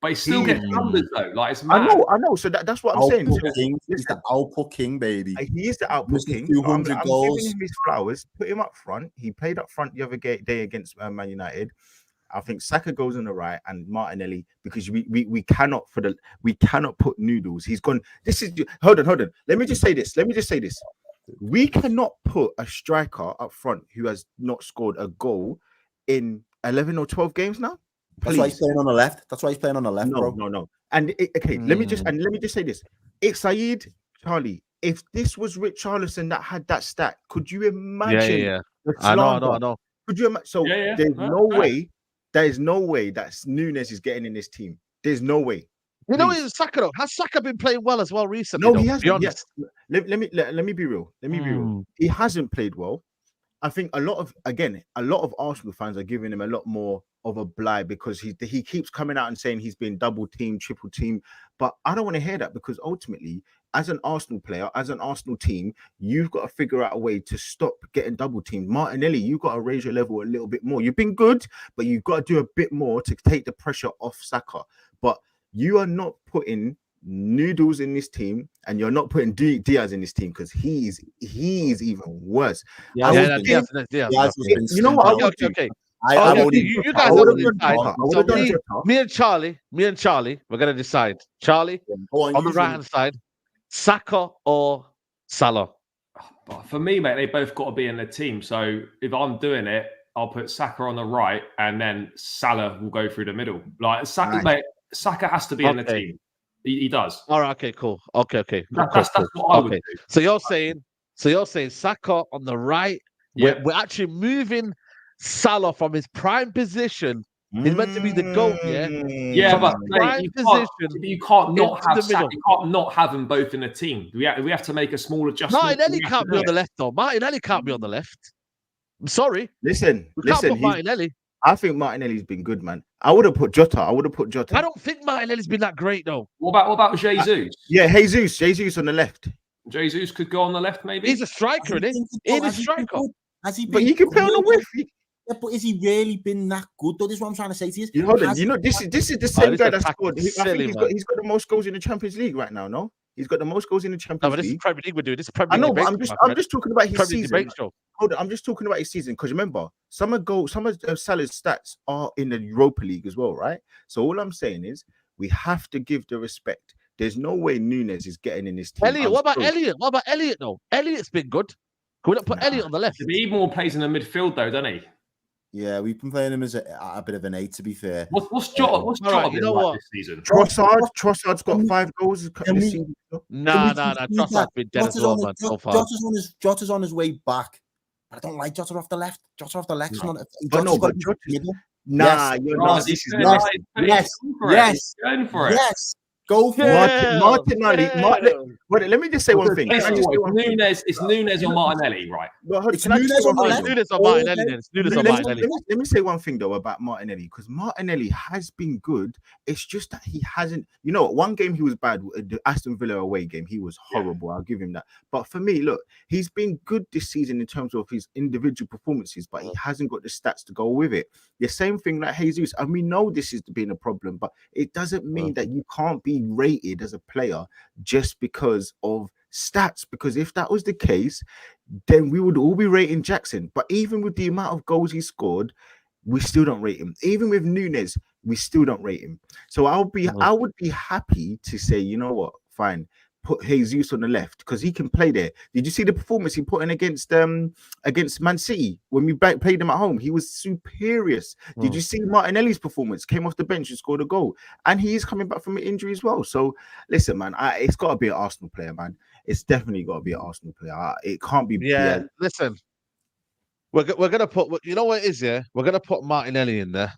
But he still gets numbers though. Like it's I mad. know. So that's what I'm saying. Output So, king. He's listen, the output king, baby. he is the output Mr. king. 200 I'm goals. giving him his flowers. Put him up front. He played up front the other day against Man United. I think Saka goes on the right and Martinelli, because we cannot put Noodles. He's gone. Hold on. Let me just say this. We cannot put a striker up front who has not scored a goal in 11 or 12 games now. That's why he's playing on the left. Bro. No. And let me just say this. It's Saeed, Charlie. If this was Richarlison that had that stat, could you imagine? Yeah. the I slander? know. Could you imagine? So Yeah. there's no way. There is no way that Nunes is getting in this team. There's no way. You know, Please. it's Saka though. Has Saka been playing well as well recently? No, though, he to hasn't. be honest? Yes. Let me be real. He hasn't played well. I think a lot of Arsenal fans are giving him a lot more of a blight because he keeps coming out and saying he's been double teamed, triple teamed. But I don't want to hear that, because ultimately, as an Arsenal player, as an Arsenal team, you've got to figure out a way to stop getting double teamed. Martinelli, you've got to raise your level a little bit more. You've been good, but you've got to do a bit more to take the pressure off Saka. But you are not putting Noodles in this team, and you're not putting Diaz in this team, because he's even worse. Diaz. You know what? Okay. I would You guys have to decide. So me and Charlie, we're gonna decide. Charlie on the right hand side, Saka or Salah. But for me, mate, they both got to be in the team. So if I'm doing it, I'll put Saka on the right, and then Salah will go through the middle. Like Saka has to be in the team. He does. All right. Okay. Cool. Okay. That's what I would do. So you're saying Saka on the right. Yeah. We're actually moving Salah from his prime position. He's meant to be the GOAT, yeah? Yeah, From but his mate, prime you can't not into have the middle. You can't not have them both in a team. We have to make a small adjustment. Martinelli can't be on the left, though. Martinelli can't be on the left. I'm sorry. Listen. We can't put Martinelli. I think Martinelli's been good, man. I would have put Jota. I don't think Martinelli's been that great, though. What about Jesus? Yeah, Jesus on the left. Jesus could go on the left, maybe. He's a striker, isn't he? He's a striker. But you can play on the width. Yeah, but has he really been that good though? This is what I'm trying to say to you. Hold on. You know, this is the same guy that scored. I think he's got the most goals in the Champions League right now. No, he's got the most goals in the Champions No, but this League. is Premier League we're doing. This is Premier I League. know, but I'm just talking about his Premier season. League show. Hold on, I'm just talking about his season, because remember, some of Salah's stats are in the Europa League as well, right? So all I'm saying is we have to give the respect. There's no way Nunes is getting in this team. Elliot, what about Elliot though? Elliot's been good. Can we not put Elliot on the left? He more plays in the midfield though, doesn't he? Yeah, we've been playing him as a bit of an 8, to be fair. What's Jota you know like what? this season? Trossard's got 5 goals this season. Nah. Trossard's been dead as well, man, so far. Jota's on his way back. But I don't like Jota off the left. Jota off the left. Nah, Yes. Going for it. Yes. Go for it. Martinelli. Let me just say one thing. It's Nunes or Martinelli, right? It's Nunes on the left. Nunes or Martinelli. Let me say one thing though about Martinelli, because Martinelli has been good. It's just that he hasn't. You know, one game he was bad. The Aston Villa away game, he was horrible. I'll give him that. But for me, look, he's been good this season in terms of his individual performances, but he hasn't got the stats to go with it. The same thing like Jesus, and we know this is being a problem, but it doesn't mean that you can't be rated as a player just because of stats, because if that was the case, then we would all be rating Jackson. But even with the amount of goals he scored, we still don't rate him. Even with Nunes, we still don't rate him. So I would be happy to say, you know what, fine, put Jesus on the left because he can play there. Did you see the performance he put in against Man City when we played him at home? He was superior. Did you see Martinelli's performance? Came off the bench and scored a goal, and he is coming back from an injury as well. So listen, man, it's got to be an Arsenal player, man. It's definitely got to be an Arsenal player. It can't be. Yeah, listen, we're gonna put. You know what it is? Yeah, we're gonna put Martinelli in there.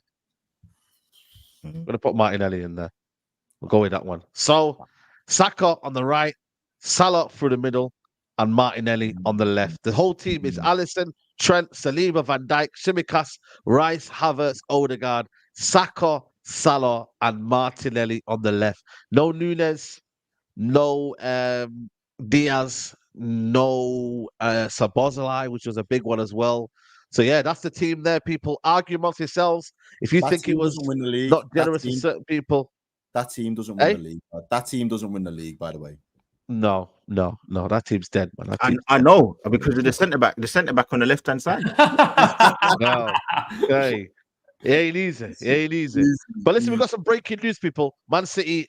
We're gonna put Martinelli in there. We'll go with that one. So Saka on the right, Salah through the middle, and Martinelli on the left. The whole team is Alisson, Trent, Saliba, Van Dijk, Tsimikas, Rice, Havertz, Odegaard, Saka, Salah, and Martinelli on the left. No Nunes, no Diaz, no Sabozalai, which was a big one as well. So yeah, that's the team there. People argue amongst yourselves. If you think it was win the league, not generous to certain people. That team doesn't win the league. That team doesn't win the league, by the way. No. That team's dead, man. I know because of the centre back on the left hand side. No. Hey. Yeah, he needs it. But listen, we've got some breaking news, people. Man City,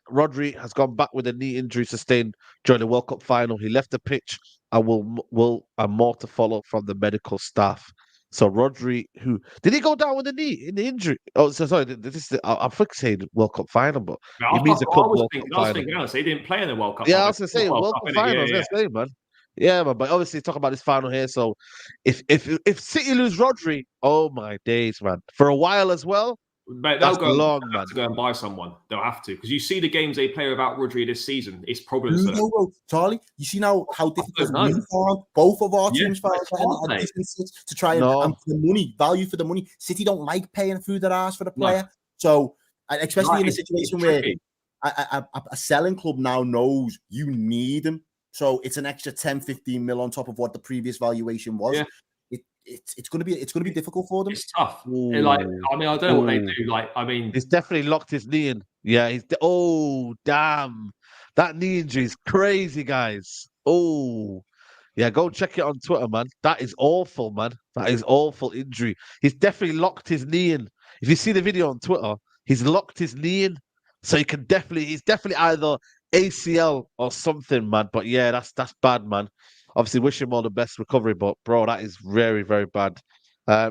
Rodri has gone back with a knee injury sustained during the World Cup final. He left the pitch and will more to follow from the medical staff. So Rodri, who did he go down with a knee in the injury? Oh, so sorry. This is I'm fixated World Cup final, but it means a club World Cup final. I was thinking, he didn't play in the World Cup. Yeah, I was gonna say World Cup final. I was gonna say, man. Yeah, man. But obviously, talk about this final here. So, if City lose Rodri, oh my days, man. For a while as well. But they'll go to go and buy someone. They'll have to because you see the games they play without Rodri this season. It's problems. No, Charlie. You see now how difficult both of our teams found to try and for the money, value for the money. City don't like paying through their ass for the player. No. So especially in a situation where a selling club now knows you need him. So it's an extra 10, 15 mil on top of what the previous valuation was. Yeah. It's going to be difficult for them. It's tough. I don't know what they do. He's definitely locked his knee in. Yeah, damn. That knee injury is crazy, guys. Oh, yeah, go check it on Twitter, man. That is awful, man. That is awful injury. He's definitely locked his knee in. If you see the video on Twitter, he's locked his knee in. So he's definitely either ACL or something, man. But yeah, that's bad, man. Obviously, wish him all the best recovery, but bro, that is very, very bad.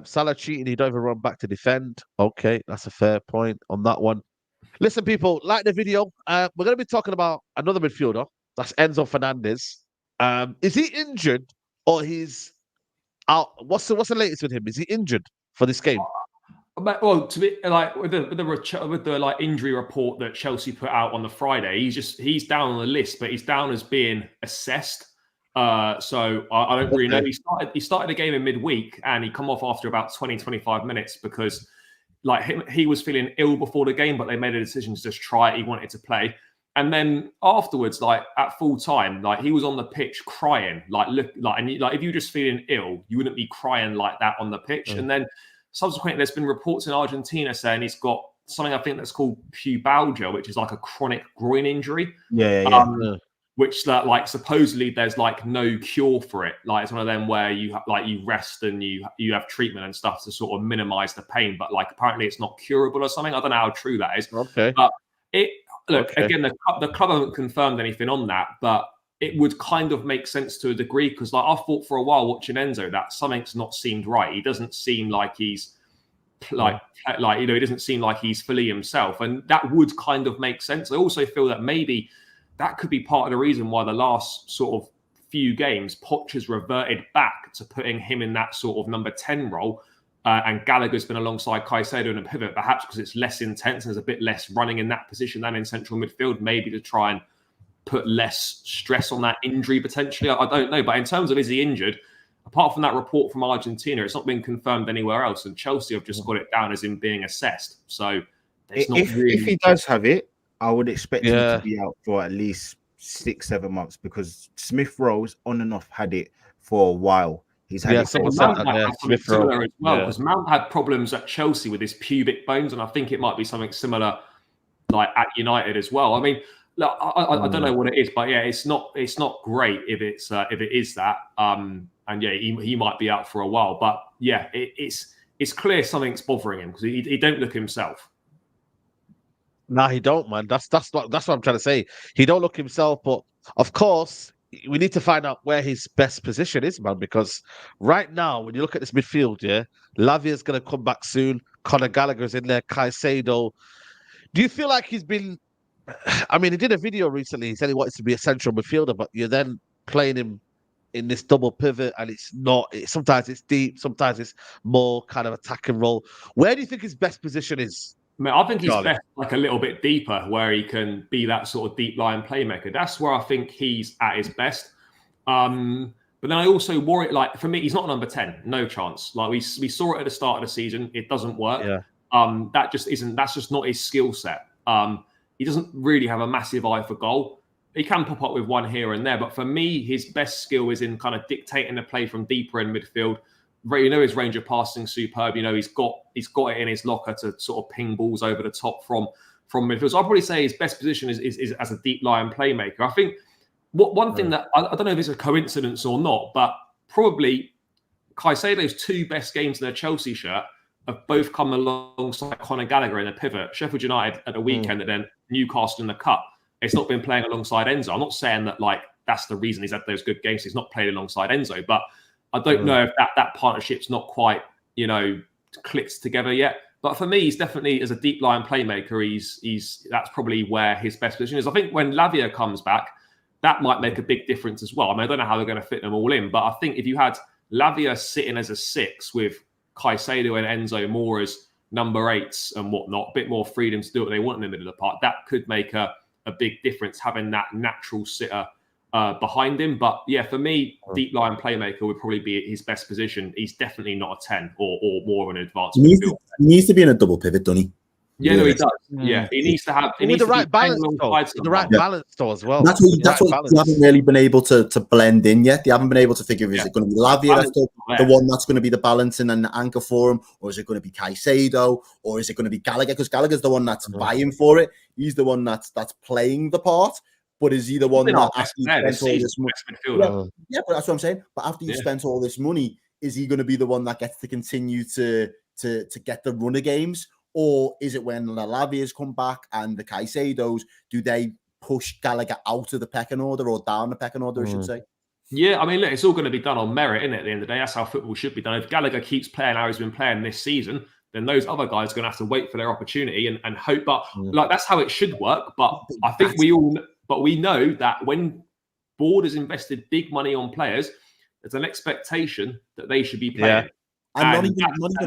Salah cheating, he don't even run back to defend. Okay, that's a fair point on that one. Listen, people, like the video. We're going to be talking about another midfielder. That's Enzo Fernandez. Is he injured or he's out? What's the latest with him? Is he injured for this game? Well, to be like with the injury report that Chelsea put out on the Friday, he's down on the list, but he's down as being assessed. So I don't really know. He started the game in midweek and he come off after about 20, 25 minutes because he was feeling ill before the game, but they made a decision to just try it. He wanted to play. And then afterwards, at full time, he was on the pitch crying, if you were just feeling ill, you wouldn't be crying like that on the pitch. And then subsequently, there's been reports in Argentina saying he's got something I think that's called pubalgia, which is like a chronic groin injury. Which supposedly there's no cure for it. It's one of them where you rest and you have treatment and stuff to sort of minimize the pain, but apparently it's not curable or something. I don't know how true that is. Okay. But again, the club haven't confirmed anything on that, but it would kind of make sense to a degree because I thought for a while watching Enzo that something's not seemed right. He doesn't seem like he's he doesn't seem like he's fully himself, and that would kind of make sense. I also feel that maybe that could be part of the reason why the last sort of few games, Poch has reverted back to putting him in that sort of number 10 role. And Gallagher's been alongside Caicedo in a pivot, perhaps because it's less intense and there's a bit less running in that position than in central midfield, maybe to try and put less stress on that injury potentially. I don't know. But in terms of is he injured, apart from that report from Argentina, it's not been confirmed anywhere else. And Chelsea have just got it down as him being assessed. So if he does have it, I would expect him to be out for at least 6-7 months because Smith Rowe's on and off had it for a while. He's had it for Smith Rowe as well because Mount had problems at Chelsea with his pubic bones, and I think it might be something similar at United as well. I mean, look, I don't know what it is, but yeah, it's not great if it is that. And yeah, he might be out for a while, but yeah, it's clear something's bothering him because he don't look himself. Nah, he don't, man. That's what I'm trying to say. He don't look himself, but Of course, we need to find out where his best position is, man, because right now, when you look at this midfield, yeah, Lavia's going to come back soon. Conor Gallagher's in there, Caicedo. Do you feel like he's been... I mean, he did a video recently. He said he wants to be a central midfielder, but you're then playing him in this double pivot, and it's not. Sometimes it's deep, sometimes it's more kind of attacking role. Where do you think his best position is? I think he's Charlie? best like a little bit deeper, where he can be that sort of deep line playmaker. That's where I think he's at his best. But then I also worry, like for me, he's not number 10, no chance. Like we saw it at the start of the season, it doesn't work. Yeah. That's just not his skill set. He doesn't really have a massive eye for goal. He can pop up with one here and there, but for me, his best skill is in kind of dictating the play from deeper in midfield. You know, his range of passing superb. You know, he's got it in his locker to sort of ping balls over the top from midfield. So I'd probably say his best position is as a deep line playmaker. I think one thing that I don't know if it's a coincidence or not, but probably Caicedo's 2 best games in their Chelsea shirt have both come alongside Conor Gallagher in a pivot. Sheffield United at the weekend, and then Newcastle in the cup. It's not been playing alongside Enzo. I'm not saying that like that's the reason he's had those good games. He's not played alongside Enzo, but I don't know if that partnership's not quite, clicked together yet. But for me, he's definitely, as a deep line playmaker, he's that's probably where his best position is. I think when Lavia comes back, that might make a big difference as well. I mean, I don't know how they're going to fit them all in, but I think if you had Lavia sitting as a 6 with Caicedo and Enzo more as number 8s and whatnot, a bit more freedom to do what they want in the middle of the park, that could make a big difference, having that natural sitter behind him. But yeah, for me, deep line playmaker would probably be his best position. He's definitely not a 10 or more of an advanced midfield. He needs to be in a double pivot, doesn't he? Yeah, no, he does. Yeah, he needs to have with the right balance, balance though as well. That's what they haven't really been able to blend in yet. They haven't been able to figure is it going to be Lavia that's the one that's going to be the balancing and the anchor for him, or is it going to be Caicedo, or is it going to be Gallagher? Because Gallagher's the one that's vying for it. He's the one that's playing the part. But is he the one that after you spent all this money? Yeah, but that's what I'm saying. But after you spent all this money, is he going to be the one that gets to continue to get the run of games? Or is it when the Lavias come back and the Caicedos, do they push Gallagher out of the pecking order or down the pecking order, I should say? Yeah, I mean, look, it's all going to be done on merit, isn't it? At the end of the day, that's how football should be done. If Gallagher keeps playing how he's been playing this season, then those other guys are going to have to wait for their opportunity and hope. But like that's how it should work. But I think we know that when board has invested big money on players, there's an expectation that they should be playing. And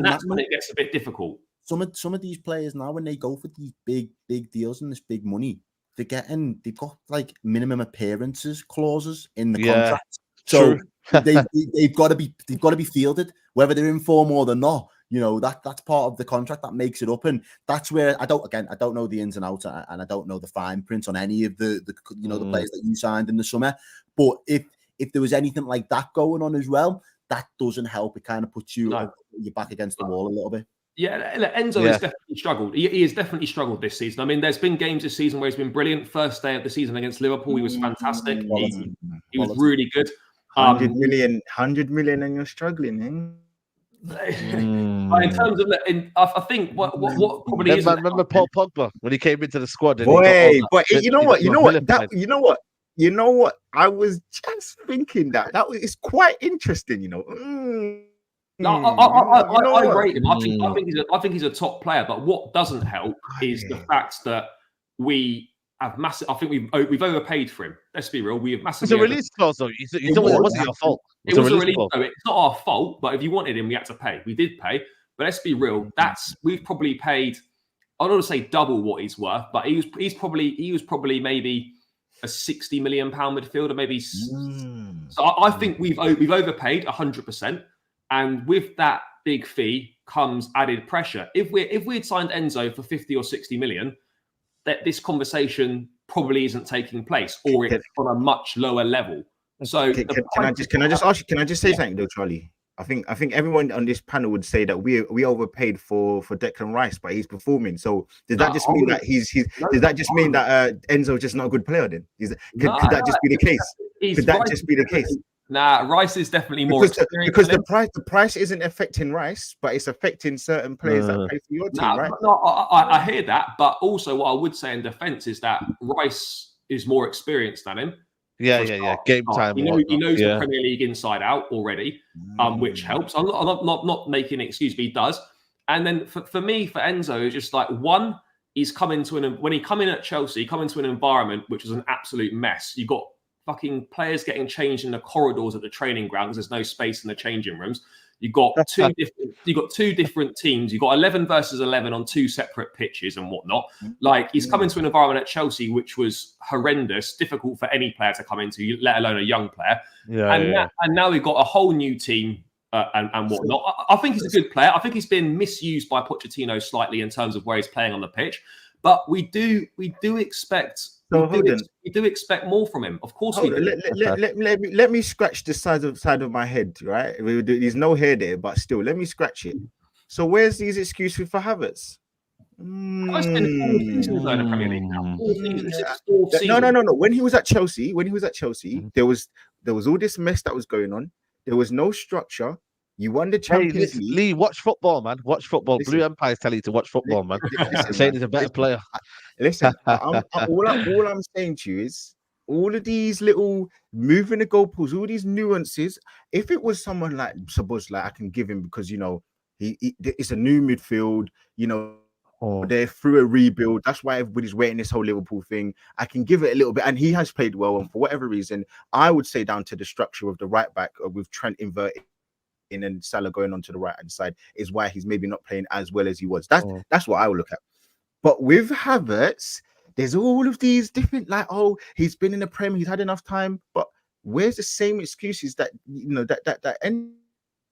that's when it gets a bit difficult. Some of these players now, when they go for these big deals and this big money, they've got like minimum appearances clauses in the contract. So they've got to be fielded, whether they're in form or they're not. You know, that's part of the contract that makes it up, and that's where I don't know the ins and outs, and I don't know the fine print on any of the players that you signed in the summer. But if there was anything like that going on as well, that doesn't help. It kind of puts you your back against the wall a little bit. Yeah, Enzo has definitely struggled. He has definitely struggled this season. I mean, there's been games this season where he's been brilliant. First day of the season against Liverpool, he was fantastic. He was really good. 100 million, and you're struggling, In terms of, I think what probably is. Remember Paul Pogba when he came into the squad? But you know what? I was just thinking that is quite interesting. No, I rate him. I think he's a top player. But what doesn't help is the fact that we have massive. I think we've overpaid for him. Let's be real. We have massively. It's a release clause, though. It wasn't your fault. It was a release clause. It's not our fault. But if you wanted him, we had to pay. We did pay. But let's be real. We've probably paid. I don't want to say double what he's worth, but he was probably maybe a £60 million midfielder, maybe. So I think we've overpaid 100%. And with that big fee comes added pressure. If we'd signed Enzo for 50 or 60 million, that this conversation probably isn't taking place, or it's on a much lower level. So can I just say something though, Charlie? I think everyone on this panel would say that we overpaid for Declan Rice, but he's performing. So does that just mean that does that just mean that Enzo's just not a good player then? Could that just be the case? Could that just be the case? Nah, Rice is definitely more because the price isn't affecting Rice, but it's affecting certain players that play for your team, right? No, I hear that, but also what I would say in defence is that Rice is more experienced than him. Game time. He knows the Premier League inside out already, which helps. I'm not making an excuse, but he does. And then for me, for Enzo, it's just like one, he's coming to when he come in at Chelsea, he come into an environment which was an absolute mess. You got fucking players getting changed in the corridors at the training grounds. There's no space in the changing rooms. You got two different teams. You got 11 versus 11 on two separate pitches and whatnot. Like he's come into an environment at Chelsea which was horrendous, difficult for any player to come into, let alone a young player. And now we've got a whole new team and whatnot. I think he's a good player. I think he's been misused by Pochettino slightly in terms of where he's playing on the pitch. But we do expect. We do expect more from him. Of course, we do. Let me scratch the side of my head. Right, there's no hair there, but still, let me scratch it. So, where's these excuses for Havertz? It's been 4 seasons in the Premier League now. 4 seasons. No. When he was at Chelsea, there was all this mess that was going on. There was no structure. You won the Champions League. Lee, watch football, man. Watch football. Listen, Blue Empire's telling you to watch football, man. Saying he's a better player. Listen, all I'm saying to you is all of these little moving the goalposts, all these nuances. If it was someone like Szoboszlai, I can give him because it's a new midfield. They're through a rebuild. That's why everybody's waiting this whole Liverpool thing. I can give it a little bit, and he has played well. And for whatever reason, I would say down to the structure of the right back with Trent inverted in and Salah going on to the right hand side is why he's maybe not playing as well as he was. That's what I would look at. But with Havertz, there's all of these different he's been in the Prem, he's had enough time. But where's the same excuses that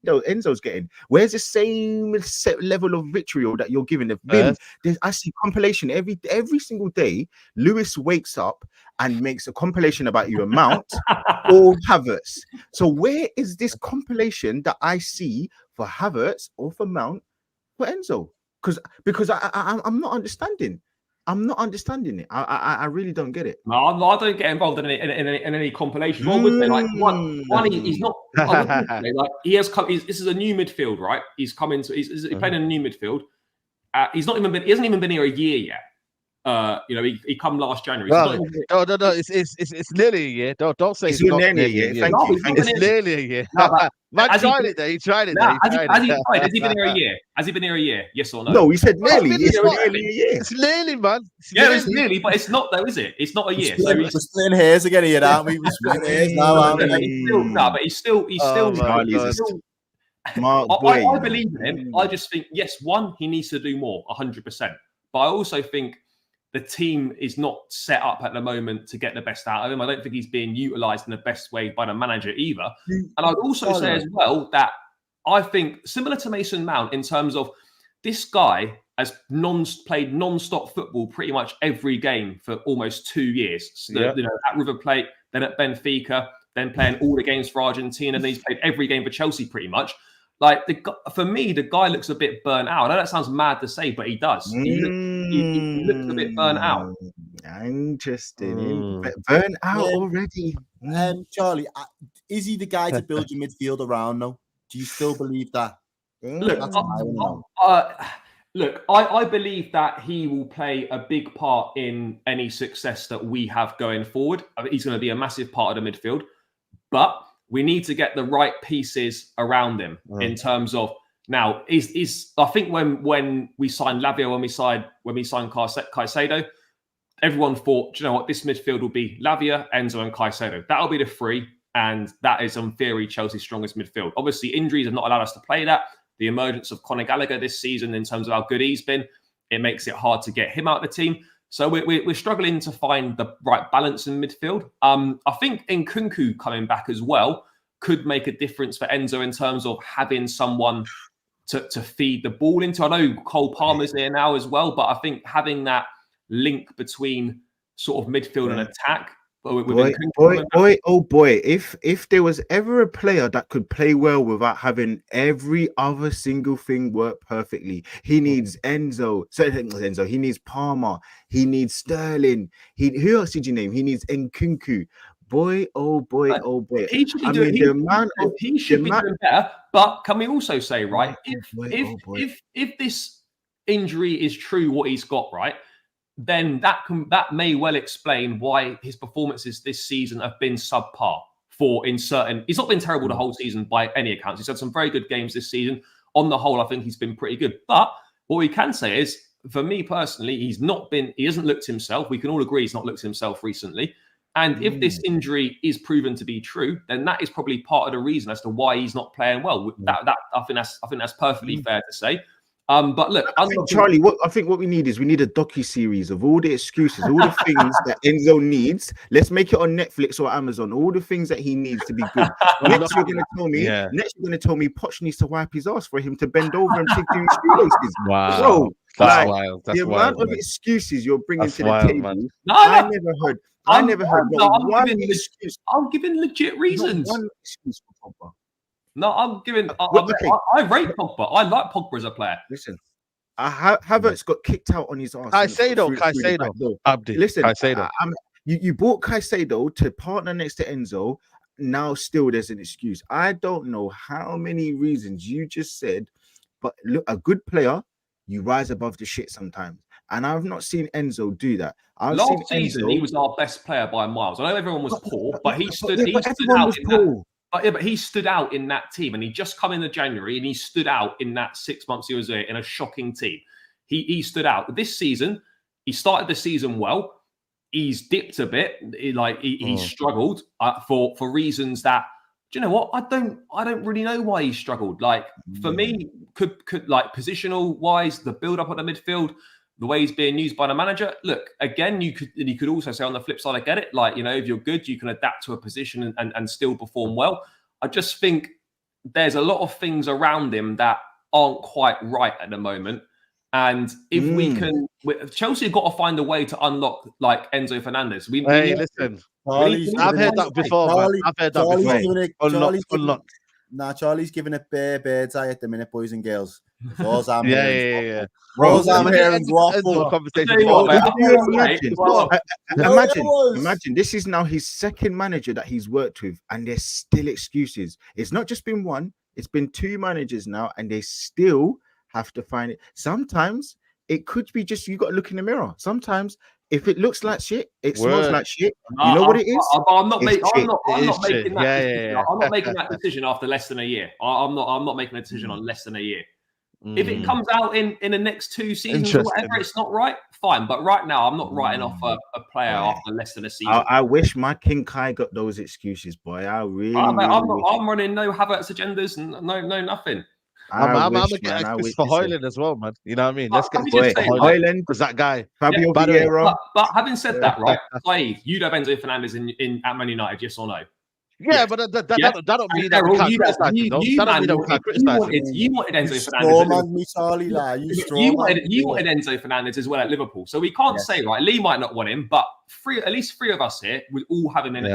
Enzo's getting? Where's the same level of vitriol that you're giving? I see compilation every single day. Lewis wakes up and makes a compilation about either Mount or Havertz. So where is this compilation that I see for Havertz or for Mount for Enzo? Because I'm not understanding. I'm not understanding it. I really don't get it. No, I don't get involved in any compilation. What would say, like one, he's not. Like he has come. This is a new midfield, right? He's come into. He's playing in a new midfield. He hasn't even been here a year yet. He come last January. No. It's nearly a year. Don't say it's not nearly a year. It's nearly a year. Man tried it there. He tried it there. Has he been here a year? Has he been here a year? Yes or no? No, he said nearly. It's nearly a year. It's nearly, man. It's nearly, but it's not though, is it? It's not a year. We're splitting hairs again here, aren't we? We're splitting hairs now, aren't we? But he's still. I believe in him. I just think, yes, one, he needs to do more, 100%. But I also think the team is not set up at the moment to get the best out of him. I don't think he's being utilised in the best way by the manager either. And I'd also say as well that I think, similar to Mason Mount, in terms of this guy has played non-stop football pretty much every game for almost 2 years. So, at River Plate, then at Benfica, then playing all the games for Argentina, and then he's played every game for Chelsea pretty much. Like, for me, the guy looks a bit burnt out. I know that sounds mad to say, but he does. He looks a bit burnt out. Interesting. Burnt out already. Charlie, is he the guy to build your midfield around, though? Do you still believe that? Look, I believe that he will play a big part in any success that we have going forward. I mean, he's going to be a massive part of the midfield. But we need to get the right pieces around him in terms of now. I think when we signed Lavia, when we signed Caicedo, everyone thought, do you know what, this midfield will be Lavia, Enzo, and Caicedo. That'll be the three, and that is in theory Chelsea's strongest midfield. Obviously, injuries have not allowed us to play that. The emergence of Conor Gallagher this season, in terms of how good he's been, it makes it hard to get him out of the team. So we're struggling to find the right balance in midfield. I think Nkunku coming back as well could make a difference for Enzo in terms of having someone to feed the ball into. I know Cole Palmer's there now as well, but I think having that link between sort of midfield and attack. Boy, if there was ever a player that could play well without having every other single thing work perfectly, he needs Enzo. He needs Palmer. He needs Sterling. Who else did you name? He needs Nkunku. Boy. He should be doing better. But can we also say, right, if this injury is true, what he's got, right, then that may well explain why his performances this season have been subpar. He's not been terrible the whole season by any accounts. He's had some very good games this season. On the whole, I think he's been pretty good. But what we can say is, for me personally, he hasn't looked himself. We can all agree he's not looked himself recently. And if this injury is proven to be true, then that is probably part of the reason as to why he's not playing well. I think that's perfectly fair to say. But look, Charlie, what we need is a docu-series of all the excuses, all the things that Enzo needs. Let's make it on Netflix or Amazon. All the things that he needs to be good. Next, you're going to tell me Poch needs to wipe his ass for him to bend over and take his shoelaces. Wow. So, that's wild. That's the wild, amount of excuses you're bringing to the wild, table, man. I never heard one excuse. I'm giving legit reasons. One excuse for Pogba. No, I'm giving. I rate Pogba. I like Pogba as a player. Listen, Havertz got kicked out on his ass. Caicedo. Abdi. Listen, Caicedo. You bought Caicedo to partner next to Enzo. Now still there's an excuse. I don't know how many reasons you just said, but look, a good player, you rise above the shit sometimes. And I've not seen Enzo do that. Last season, he was our best player by miles. I know everyone was poor, but he stood out in that. But he stood out in that team, and he just come into January, and he stood out in that 6 months he was there in a shocking team. He stood out. This season, he started the season well. He's dipped a bit. He's struggled for reasons that, do you know what? I don't really know why he struggled. For me, could positional wise, the build up on the midfield, the way he's being used by the manager. Look, again, you could also say on the flip side, I get it. If you're good, you can adapt to a position and still perform well. I just think there's a lot of things around him that aren't quite right at the moment. And if we can, Chelsea have got to find a way to unlock Enzo Fernandez. Listen, I've heard that before. Unlock. Charlie's giving it bare bird's eye at the minute, boys and girls. All I'm hearing is waffle. Imagine this is now his second manager that he's worked with, and there's still excuses. It's not just been one, it's been two managers now, and they still have to find it. Sometimes it could be just you got to look in the mirror. Sometimes if it looks like shit, it smells like shit. You know what it is? I'm not making that decision after less than a year. I'm not making a decision on less than a year. If it comes out in the next 2 seasons or whatever, it's not right, fine. But right now, I'm not writing off a player after less than a season. I wish my King Kai got those excuses, boy. I'm running no Havertz agendas and no nothing. I'm gonna get excuse for Højlund as well, man. You know what I mean? Let's get Højlund because that guy. Fabio Vieira. But having said that, right, Saeed, you'd have Enzo Fernandez at Man United, yes or no? Yeah, but that don't mean that we can't criticize him. That don't mean that we can't criticize him. You wanted Enzo Fernandez. You wanted Enzo Fernandez as well at Liverpool. So we can't say, right, Lee might not want him, but at least three of us here would all have him in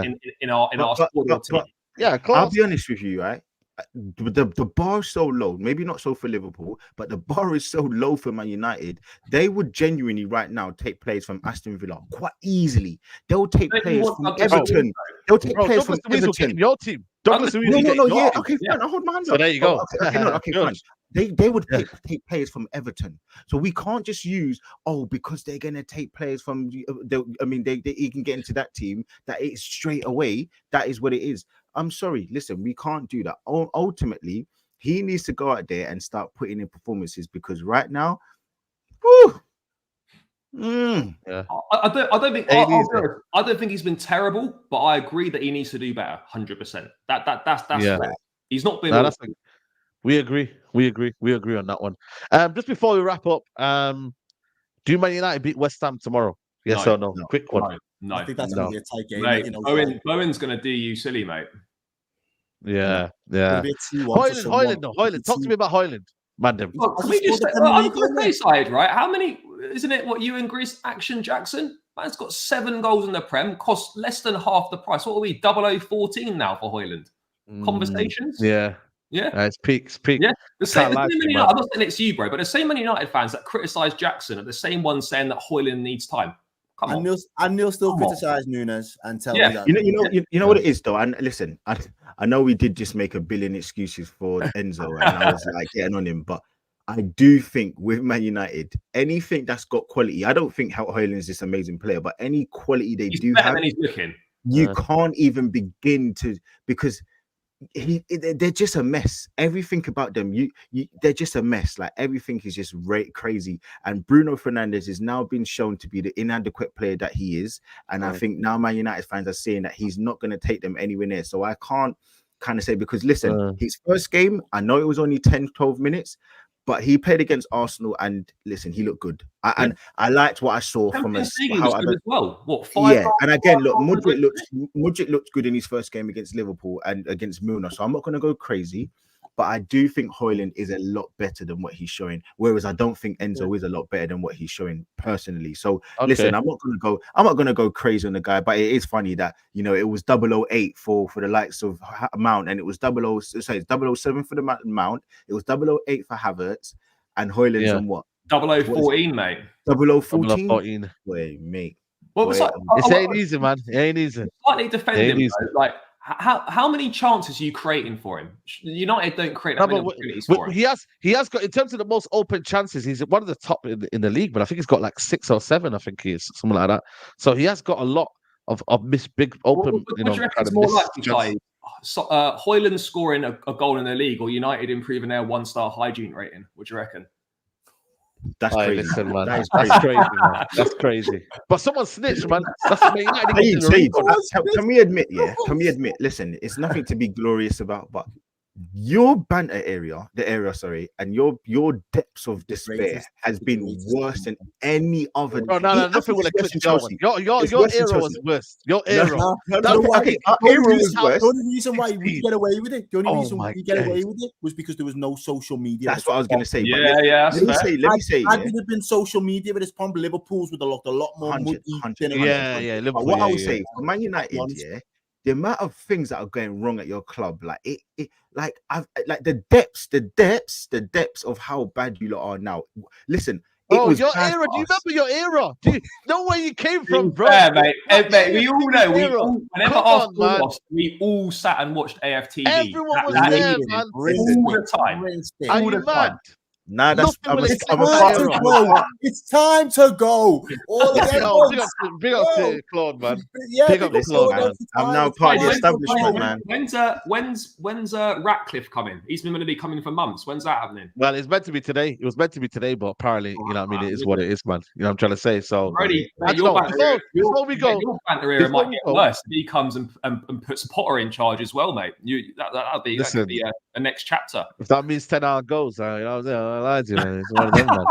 our squad team. Yeah, of course. I'll be honest with you, right? The bar is so low, maybe not so for Liverpool, but the bar is so low for Man United. They would genuinely right now take players from Aston Villa quite easily. They'll take players from Everton. They'll take players from Everton. Your team. Douglas Luiz will get your team. Okay, fine. I hold my hands up. So there you go. Okay, fine. They would take players from Everton. So we can't just use, because they're going to take players from, he can get into that team, that it's straight away. That is what it is. I'm sorry. Listen, we can't do that. Ultimately, he needs to go out there and start putting in performances because right now, I don't think he's been terrible, but I agree that he needs to do better. 100%. That's fair. He's not been. We agree on that one. Just before we wrap up, do Man United beat West Ham tomorrow? Yes or no? Quick one. No. I think that's going to be a tight game. Mate, Bowen's going to do you silly, mate. Yeah. Højlund. Talk to me about Højlund. Madam. Can we just on the play side, right? How many, isn't it what you and Greece Action Jackson? Man's got 7 goals in the Prem, cost less than half the price. What are we, 0014 now for Højlund? Conversations? Yeah. It's peaks. Yeah. I'm not saying it's you, bro, but the same Man United fans that criticise Jackson are the same ones saying that Højlund needs time. And they'll still criticize Nunes and tell me that. You know what it is though. And listen, I know we did just make a billion excuses for Enzo, and I was like getting on him, but I do think with Man United, anything that's got quality, I don't think Højlund is this amazing player, but any quality they He's do better have, than he's looking. you can't even begin to, because they're just a mess. Everything about them, they're just a mess. Like everything is just crazy. And Bruno Fernandez is now been shown to be the inadequate player that he is. And I think now Man United fans are saying that he's not going to take them anywhere near. So I can't kind of say, because listen, his first game, I know it was only 10, 12 minutes, but he played against Arsenal and listen, he looked good. And I liked what I saw from as well. What, 5? Yeah, and again, look, Mudryk looked good in his first game against Liverpool and against Milner. So I'm not going to go crazy, but I do think Højlund is a lot better than what he's showing. Whereas I don't think Enzo is a lot better than what he's showing personally. So listen, I'm not going to go crazy on the guy, but it is funny that it was 008 for the likes of Mount, and it was 007 for the Mount. It was 008 for Havertz, and Højlund's on what? 0014, mate. 0014. Wait, mate. Well, it ain't easy, man. It ain't easy. Slightly defend him, like. How many chances are you creating for him? United don't create that many opportunities for him. He has got, in terms of the most open chances, he's one of the top in the league, but I think he's got like 6 or 7. I think he is something like that. So he has got a lot of big open. What do you reckon it's more likely, Højlund scoring a goal in the league, or United improving their 1-star hygiene rating? What do you reckon? That's crazy. Listen, man. That's crazy, man. That's crazy. But someone snitched, man. That's Can we admit? Yeah. Can we admit? Listen, it's nothing to be glorious about, but your banter area, and your depths of despair has been worse than any other. No, nothing will eclipse Chelsea. Your era was worse. Your era. Our era was worse. The only reason why we get away with it, was because there was no social media. That's what I was going to say. Yeah. Let me say. Had there been social media at this point, Liverpool's would have looked a lot more muddy. Yeah. Liverpool. What I would say, for Man United, the amount of things that are going wrong at your club, like the depths of how bad you lot are now. Listen, your era. Do you remember your era? Do you know where you came from, bro? Mate, we all know. Whenever Arsenal lost, we all sat and watched AFTV. Everyone was there, man. All the time. Are you mad? Nah, that's it's time to go. Big up to Claude, man. Yeah, big up to Claude, man. I'm now part of the establishment, man. When's Ratcliffe coming? He's been going to be coming for months. When's that happening? Well, it's meant to be today. It was meant to be today, but apparently, it is what it is, man. You know what I'm trying to say. So, before we go, your banter era might get worse. He comes and puts Potter in charge as well, mate. That'll be a next chapter. If that means 10-hour goals, I lied to you, man. It's one of them, man.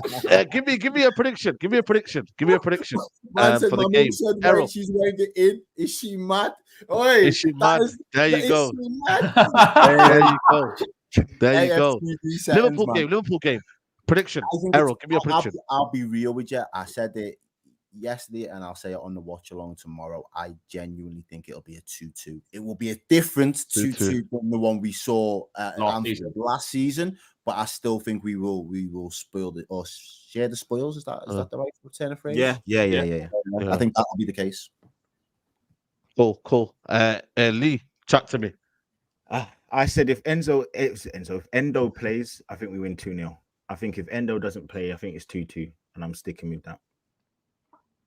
Listen, give me a prediction. Give me a prediction for the game. Errol, she's wearing it in. Is she mad? Oi, is she mad? There you go. There you go. Liverpool game. Prediction. Errol, give me a prediction. I'll be real with you. I said it yesterday, and I'll say it on the watch along tomorrow. I genuinely think it'll be a 2-2. It will be a different 2-2 from the one we saw last season, but I still think we will spoil it or share the spoils. Is that the right turn of phrase? Yeah. I think that'll be the case. Cool. Lee, chat to me. I said if Endo plays, I think we win 2-0. I think if Endo doesn't play, I think it's 2-2, and I'm sticking with that.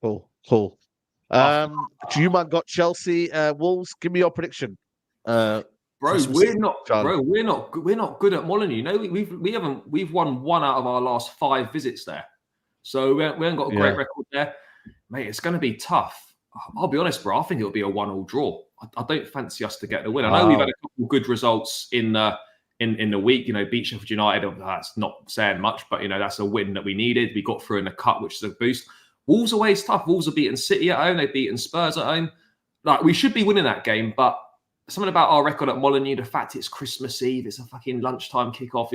Cool. You man got Chelsea, Wolves. Give me your prediction. We're not good at Molineux. We've won 1 out of our last 5 visits there, so we haven't got a great record there, mate. It's going to be tough. I'll be honest, bro. I think it'll be a 1-1 draw. I don't fancy us to get the win. I know we've had a couple of good results in the week. Beat Sheffield United. That's not saying much, but that's a win that we needed. We got through in the cup, which is a boost. Wolves away is tough. Wolves are beating City at home. They've beaten Spurs at home. Like, we should be winning that game, but something about our record at Molineux, the fact it's Christmas Eve, it's a fucking lunchtime kickoff.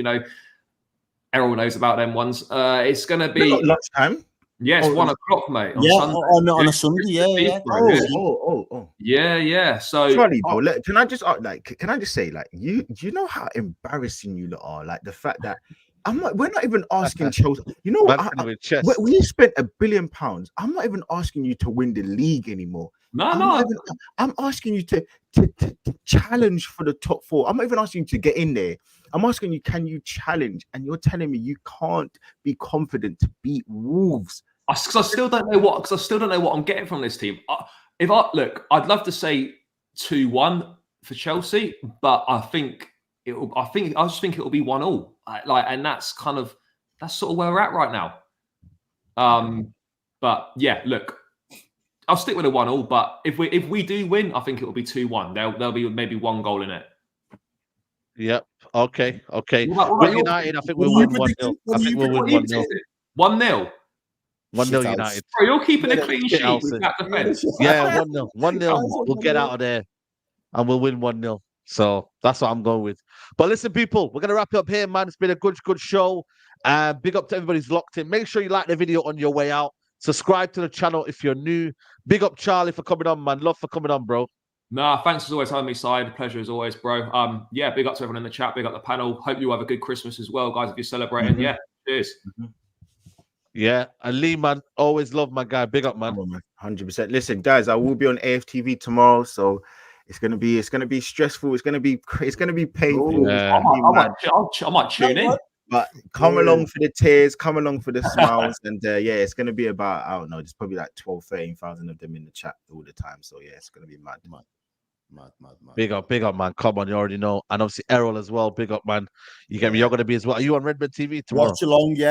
Errol knows about them ones. It's going to be lunchtime. Yes, 1 o'clock, mate. On a Sunday. Yeah. So, Charlie, bro, can I just say, you know how embarrassing you lot are? Like the fact that we're not even asking Chelsea. We spent £1 billion. I'm not even asking you to win the league anymore. No. I'm asking you to challenge for the top 4. I'm not even asking you to get in there. I'm asking you, can you challenge? And you're telling me you can't be confident to beat Wolves. Because I still don't know what I'm getting from this team. I'd love to say 2-1 for Chelsea, but I just think it'll be 1-1. And that's sort of where we're at right now. But yeah, look, I'll stick with a 1-1. But if we do win, I think it will be 2-1. There'll be maybe 1 goal in it. Yep. Okay. What United, I think we'll win 1-0. I think we'll win 1-0. 1-0. 1-0 United. Bro, you're keeping a clean sheet with that defense. Yeah, 1-0. 1-0. We'll get out of there and we'll win 1-0. So that's what I'm going with. But listen, people, we're going to wrap it up here, man. It's been a good show. Big up to everybody who's locked in. Make sure you like the video on your way out. Subscribe to the channel if you're new. Big up Charlie for coming on, man. Love for coming on, bro. Nah, thanks as always having me, Side. Pleasure as always, bro. Yeah, big up to everyone in the chat. Big up the panel. Hope you have a good Christmas as well, guys, if you're celebrating. Mm-hmm. Yeah, cheers. Mm-hmm. Yeah, and Lee, man, always love my guy. Big up, man. 100%. Listen, guys, I will be on AFTV tomorrow, so it's gonna be stressful. It's gonna be painful. Yeah. I might tune in. But come along for the tears, come along for the smiles, and yeah, it's gonna be about, I don't know, there's probably like 13,000 of them in the chat all the time. So yeah, it's gonna be mad. Big up, man. Come on, you already know. And obviously Errol as well. Big up, man. You get me. You're gonna be as well. Are you on Redmen TV tomorrow?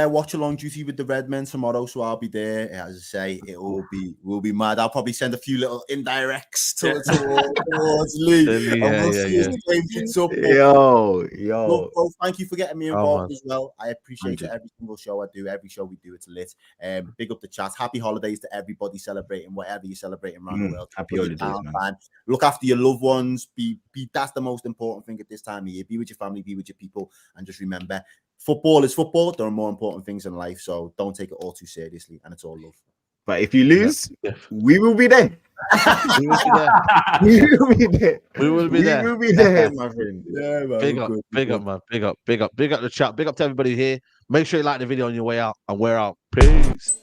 Watch along duty with the Redmen tomorrow. So I'll be there. As I say, we'll be mad. I'll probably send a few little indirects towards Lee. We'll see as the game picks up. Yo. Well, thank you for getting me involved as well. I appreciate it. Every single show I do, every show we do, it's lit. Big up the chat. Happy holidays to everybody celebrating whatever you're celebrating around the world. Happy holidays, man. Look after your loved ones. Be that's the most important thing at this time of year. Be with your family, be with your people, and just remember, football is football. There are more important things in life, so don't take it all too seriously, and it's all love. But if you lose, we will be there. We will be there, my friend. Yeah, man. Big up, man. Big up the chat. Big up to everybody here. Make sure you like the video on your way out, and we're out. Peace.